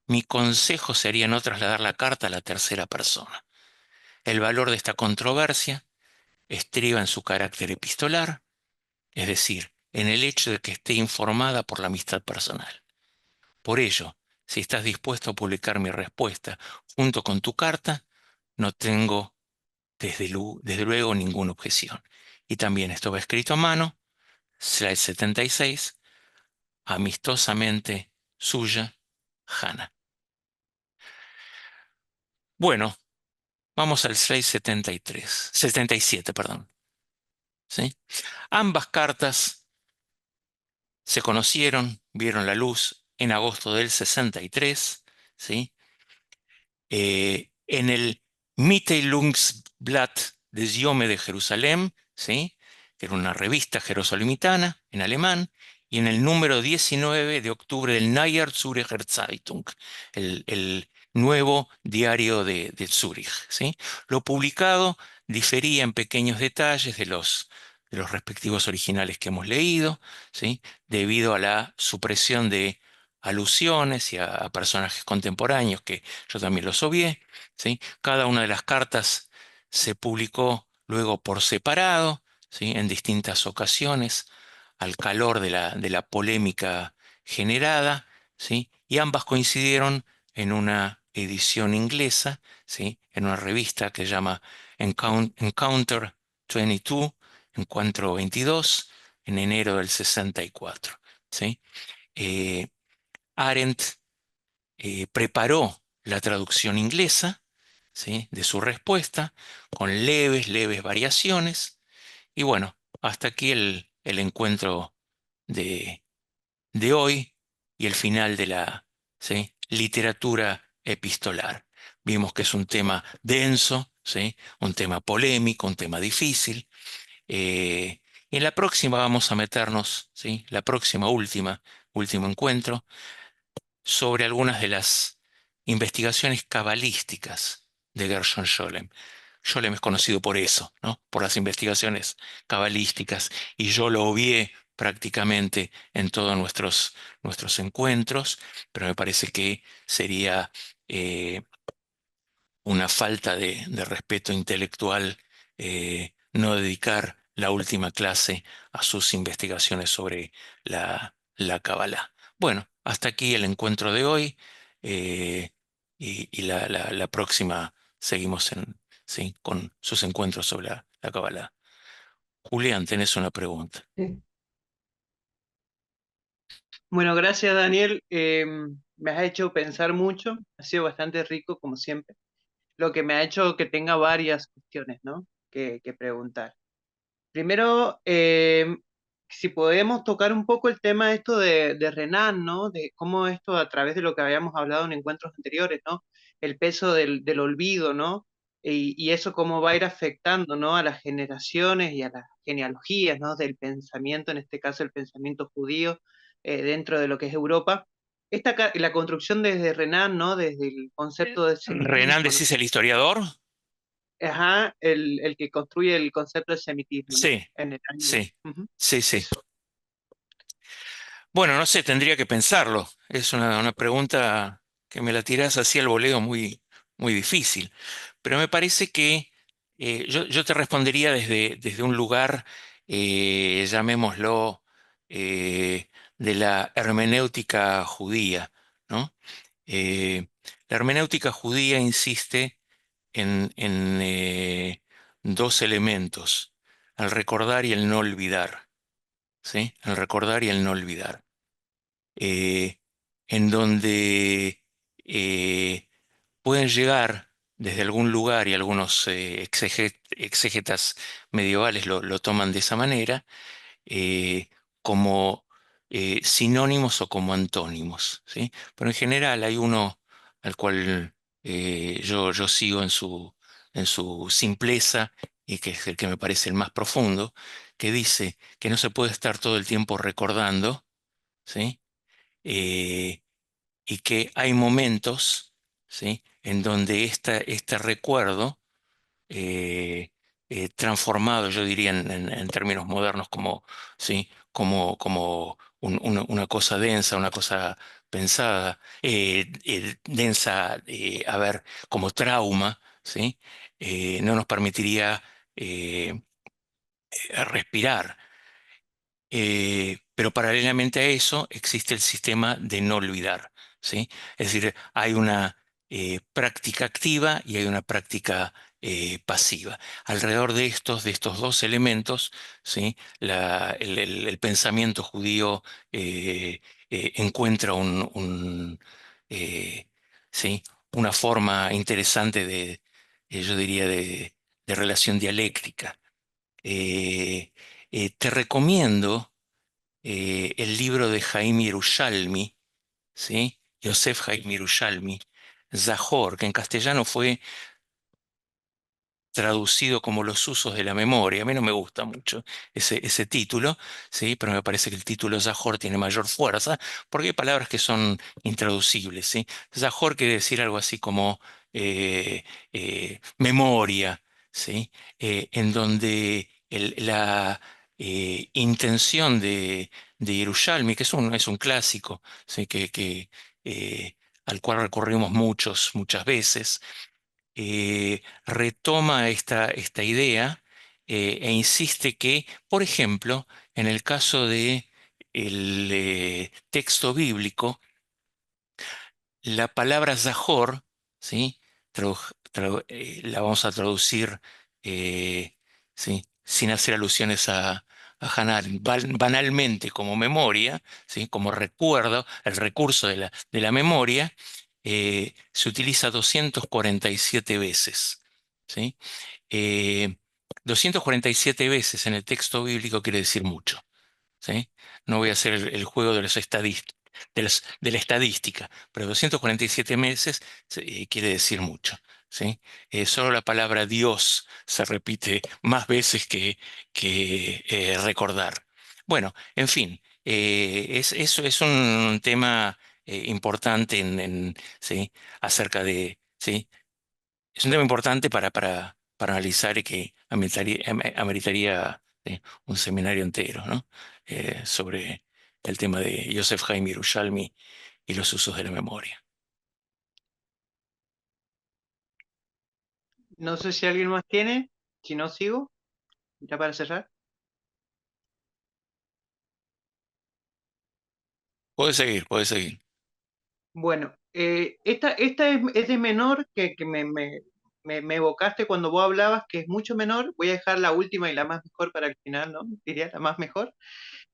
Mi consejo sería no trasladar la carta a la tercera persona. El valor de esta controversia estriba en su carácter epistolar, es decir, en el hecho de que esté informada por la amistad personal. Por ello, si estás dispuesto a publicar mi respuesta junto con tu carta, no tengo desde luego ninguna objeción. Y también esto va escrito a mano, slide 76, amistosamente suya, Hannah. Bueno, vamos al slide 73, 77, perdón. ¿Sí? Ambas cartas se conocieron, vieron la luz en agosto del 63, ¿sí? En el Mitteilungsblatt des Diome de Jerusalén, ¿sí? Que era una revista jerosolimitana en alemán, y en el número 19 de octubre del Neue Zürcher Zeitung, el nuevo diario de Zúrich, ¿sí? Lo publicado difería en pequeños detalles de los respectivos originales que hemos leído, ¿sí? Debido a la supresión de alusiones y a personajes contemporáneos que yo también los obvié, ¿sí? Cada una de las cartas se publicó luego por separado, ¿sí? En distintas ocasiones, al calor de la polémica generada, ¿sí? Y ambas coincidieron en una edición inglesa, ¿sí? En una revista que se llama Encounter 22, Encuentro 22, en enero del 64, ¿sí? Eh, Arendt preparó la traducción inglesa, ¿sí? De su respuesta, con leves variaciones. Y bueno, hasta aquí el encuentro de, de hoy y el final de la, ¿sí? Literatura epistolar. Vimos que es un tema denso, ¿sí? Un tema polémico, un tema difícil. Y en la próxima vamos a meternos, ¿sí? La próxima, último encuentro, sobre algunas de las investigaciones cabalísticas de Gershon Scholem. Scholem es conocido por eso, ¿no? Por las investigaciones cabalísticas, y yo lo obvié prácticamente en todos nuestros encuentros, pero me parece que sería eh, una falta de respeto intelectual no dedicar la última clase a sus investigaciones sobre la Kabbalah. Bueno, hasta aquí el encuentro de hoy, eh, y la próxima seguimos sí, con sus encuentros sobre la Kabbalah. Julián, tenés una pregunta. Sí. Bueno, gracias Daniel. Me has hecho pensar mucho, ha sido bastante rico como siempre, lo que me ha hecho que tenga varias cuestiones, ¿no? que preguntar. Primero, si podemos tocar un poco el tema esto de Renan, ¿no? De cómo esto, a través de lo que habíamos hablado en encuentros anteriores, ¿no? El peso del olvido, ¿no? Y eso cómo va a ir afectando, ¿no? A las generaciones y a las genealogías, ¿no? Del pensamiento, en este caso el pensamiento judío, dentro de lo que es Europa. La construcción desde Renan, ¿no? Desde el concepto de Renan, semitismo, ¿no? ¿decís el historiador? Ajá, el que construye el concepto de semitismo, ¿no? Sí, En el año. sí, Ujú. sí, sí. Eso. Bueno, no sé, tendría que pensarlo. Es una pregunta que me la tirás así al voleo muy difícil. Pero me parece que yo te respondería desde un lugar, llamémoslo, eh, de la hermenéutica judía, ¿no? Eh, la hermenéutica judía insiste en dos elementos: el recordar y el no olvidar, ¿sí? El recordar y el no olvidar, eh, en donde eh, pueden llegar desde algún lugar, y algunos exégetas medievales lo toman de esa manera, como sinónimos o como antónimos, ¿sí? Pero en general hay uno al cual yo sigo en su simpleza, y que es el que me parece el más profundo, que dice que no se puede estar todo el tiempo recordando, ¿sí? Eh, y que hay momentos, ¿sí? En donde este recuerdo, eh, transformado, yo diría en términos modernos, como, ¿sí? Como una cosa densa, una cosa pensada, densa, a ver, como trauma, ¿sí? No nos permitiría respirar. Pero paralelamente a eso existe el sistema de no olvidar, ¿sí? Es decir, hay una práctica activa y hay una práctica pasiva. Alrededor de estos dos elementos, ¿sí? El pensamiento judío encuentra eh, ¿sí? Una forma interesante yo diría, de relación dialéctica. Eh, Te recomiendo el libro de Jaime Yerushalmi, ¿sí? Yosef Jaime Yerushalmi, Zahor, que en castellano fue traducido como Los usos de la memoria. A mí no me gusta mucho ese título, ¿sí? Pero me parece que el título Zahor tiene mayor fuerza porque hay palabras que son intraducibles, ¿sí? Zahor quiere decir algo así como eh, memoria, ¿sí? En donde la intención de Yerushalmi, que es un clásico, ¿sí? Eh, al cual recurrimos muchas veces, retoma esta idea, e insiste que, por ejemplo, en el caso de el texto bíblico, la palabra Zahor, ¿sí? La vamos a traducir, ¿sí? Sin hacer alusiones a Hanar, banalmente como memoria, ¿sí? Como recuerdo, el recurso de la memoria, se utiliza 247 veces, ¿sí? Eh, 247 veces en el texto bíblico quiere decir mucho, ¿sí? No voy a hacer el juego de de la estadística, pero 247 meses quiere decir mucho, ¿sí? Solo la palabra Dios se repite más veces que recordar. Bueno, en fin, eso es un tema importante ¿sí? Acerca de, ¿sí? Es un tema importante para analizar, y que ameritaría un seminario entero, ¿no? Sobre el tema de Joseph Haim Yerushalmi y los usos de la memoria. No sé si alguien más tiene, si no sigo, ya para cerrar. Puedes seguir, puedes seguir. Bueno, esta es de menor que me evocaste cuando vos hablabas, que es mucho menor. Voy a dejar la última y la más mejor para el final, ¿no? Diría la más mejor.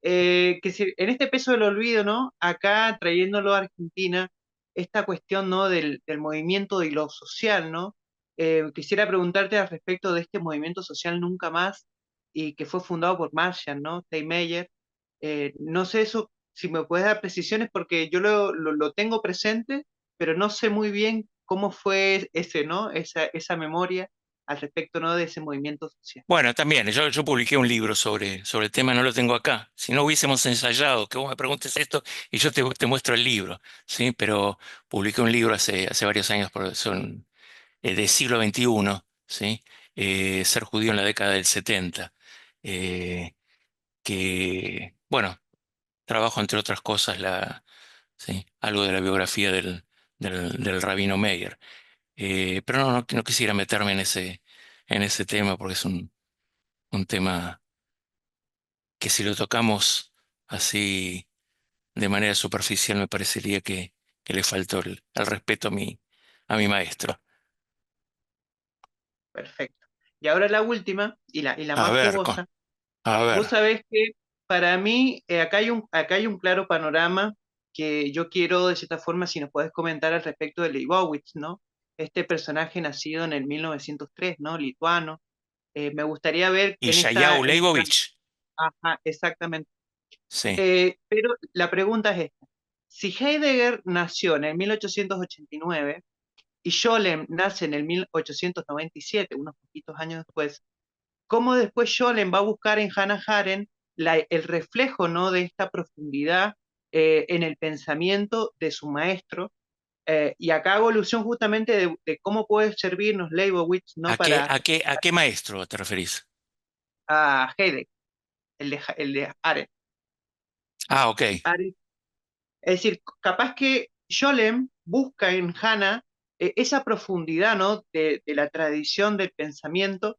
En este peso del olvido, ¿no? Acá trayéndolo a Argentina, esta cuestión, ¿no? Del movimiento y lo social, ¿no? Quisiera preguntarte al respecto de este movimiento social Nunca Más, y que fue fundado por Marshall, ¿no? Steinmeier. No sé eso, si me puedes dar precisiones, porque yo lo tengo presente, pero no sé muy bien cómo fue ese, ¿no? Esa memoria al respecto, ¿no? De ese movimiento social. Bueno, también, yo publiqué un libro sobre el tema, no lo tengo acá. Si no hubiésemos ensayado que vos me preguntes esto y yo te muestro el libro, ¿sí? Pero publiqué un libro hace varios años, son del siglo XXI, ¿sí? Ser judío en la década del 70, eh, que, bueno, trabajo entre otras cosas ¿sí? Algo de la biografía del rabino Meir. Pero no quisiera meterme en ese tema, porque es un tema que, si lo tocamos así de manera superficial, me parecería que le faltó el respeto a mi maestro. Perfecto. Y ahora la última y la A más ver, jugosa. a ver. Vos sabés que para mí acá hay un claro panorama que yo quiero, de cierta forma, si nos puedes comentar al respecto de Leibowitz, ¿no? Este personaje nacido en el 1903, ¿no? Lituano. Me gustaría ver Y Yashayahu Leibovich, Ajá, exactamente. sí. Pero la pregunta es esta. Si Heidegger nació en el 1889, y Scholem nace en el 1897, unos poquitos años después, cómo después Scholem va a buscar en Hannah Arendt el reflejo, ¿no?, de esta profundidad en el pensamiento de su maestro, y acá hago alusión justamente de cómo puede servirnos Leibowitz, ¿no?, para a qué maestro te referís? a Heidegger, el de Arendt. Ah, ok. Es decir, capaz que Scholem busca en Hannah esa profundidad, ¿no?, de la tradición del pensamiento,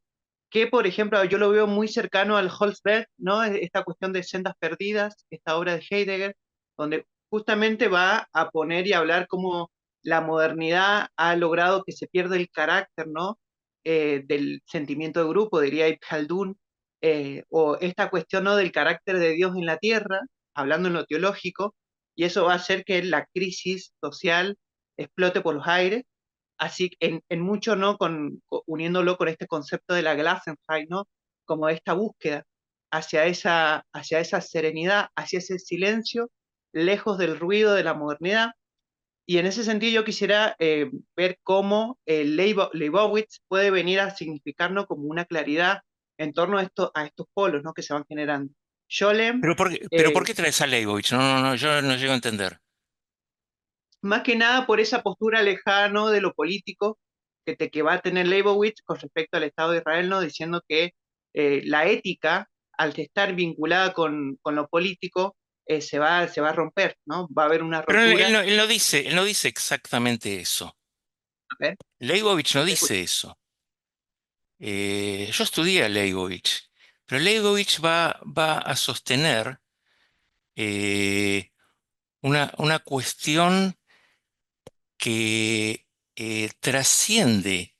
que por ejemplo yo lo veo muy cercano al Holzberg, ¿no?, esta cuestión de sendas perdidas, esta obra de Heidegger, donde justamente va a poner y hablar cómo la modernidad ha logrado que se pierda el carácter, ¿no?, del sentimiento de grupo, diría Ibn Khaldun, o esta cuestión, ¿no?, del carácter de Dios en la tierra, hablando en lo teológico, y eso va a hacer que la crisis social explote por los aires, así en mucho, ¿no?, uniéndolo con este concepto de la Gelassenheit, ¿no?, como esta búsqueda hacia esa serenidad, hacia ese silencio, lejos del ruido de la modernidad. Y en ese sentido yo quisiera ver cómo Leibowitz puede venir a significarnos como una claridad en torno a estos polos, ¿no?, que se van generando. Scholem, Pero por qué traes a Leibovich? No, no, no, yo no llego a entender. más que nada por esa postura lejana de lo político que va a tener Leibowitz con respecto al Estado de Israel, ¿no?, diciendo que la ética, al estar vinculada con lo político, se va a romper, ¿no? Va a haber una Pero rotura. él no dice exactamente eso. A ver, Leibovich no te escucho. dice eso. Yo estudié a Leibovich, pero Leibovich va a sostener eh, una cuestión que trasciende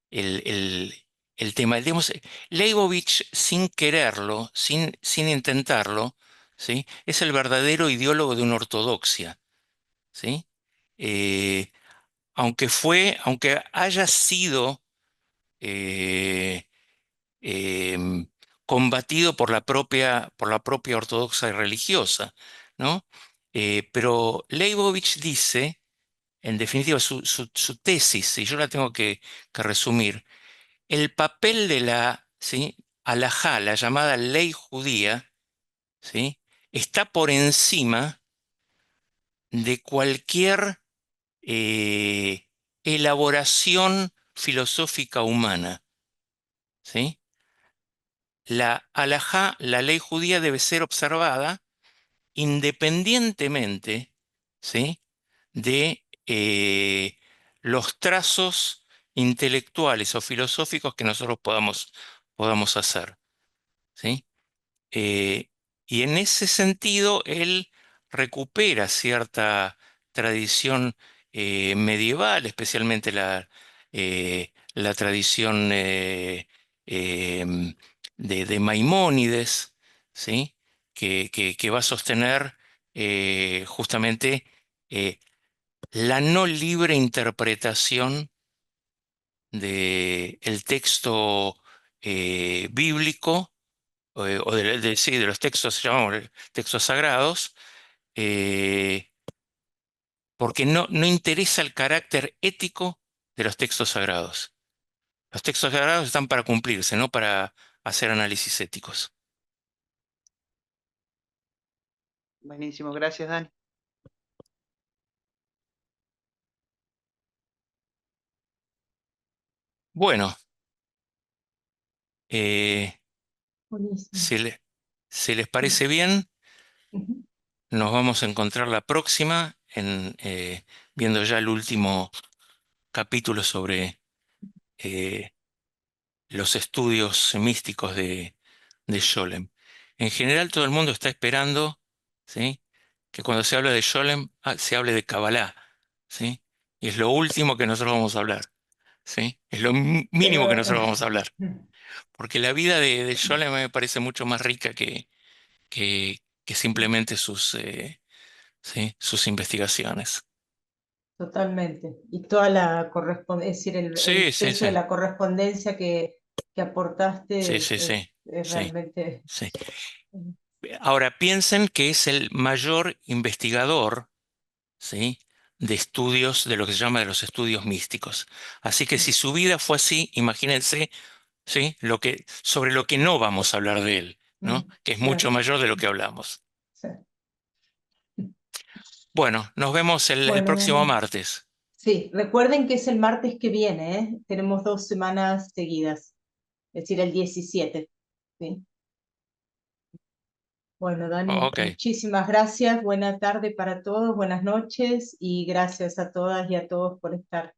el, el- el tema. Digamos, Leibovich, sin quererlo, sin intentarlo, ¿sí?, es el verdadero ideólogo de una ortodoxia, ¿sí? Eh, aunque haya sido eh, em, combatido por la propia ortodoxia religiosa, ¿no? Pero Leibovich dice, en definitiva, su tesis, y yo la tengo que resumir, el papel de la, ¿sí?, halajá, la llamada ley judía, ¿sí?, está por encima de cualquier eh, elaboración filosófica humana, ¿sí? La halajá, la ley judía, debe ser observada independientemente, ¿sí?, de los trazos intelectuales o filosóficos que nosotros podamos hacer, ¿sí? Eh, y en ese sentido, él recupera cierta tradición medieval, especialmente la tradición de Maimónides, ¿sí?, que va a sostener justamente eh, la no libre interpretación del texto bíblico o sí, de los textos, llamamos textos sagrados, eh, porque no interesa el carácter ético de los textos sagrados. Los textos sagrados están para cumplirse, no para hacer análisis éticos. Buenísimo, gracias, Dani. Bueno, eh, Buenísimo. si, si les parece bien, Ujú. nos vamos a encontrar la próxima viendo ya el último capítulo sobre eh, los estudios místicos de Scholem. En general, todo el mundo está esperando, ¿sí?, que cuando se habla de Scholem se hable de Kabbalah, ¿sí? Y es lo último que nosotros vamos a hablar, ¿sí? Es lo mínimo que Pero nosotros vamos a hablar, porque la vida de Scholem me parece mucho más rica que simplemente ¿sí?, sus investigaciones. totalmente. Y toda la correspondencia, es decir, Sí, el sí, peso sí, de la correspondencia que aportaste sí, sí, sí, es sí, realmente... sí. Ahora piensen que es el mayor investigador, ¿sí?, de estudios, de lo que se llama de los estudios místicos. Así que si su vida fue así, imagínense, ¿sí? Sobre lo que no vamos a hablar de él, ¿no? Que es mucho Claro, mayor de lo que hablamos. sí. Bueno, nos vemos el Bueno, próximo Dani. martes. Sí, recuerden que es el martes que viene, ¿eh? Tenemos 2 semanas seguidas, es decir, el 17. ¿Sí? Bueno, Dani, Ok, muchísimas gracias. Buena tarde para todos, buenas noches y gracias a todas y a todos por estar.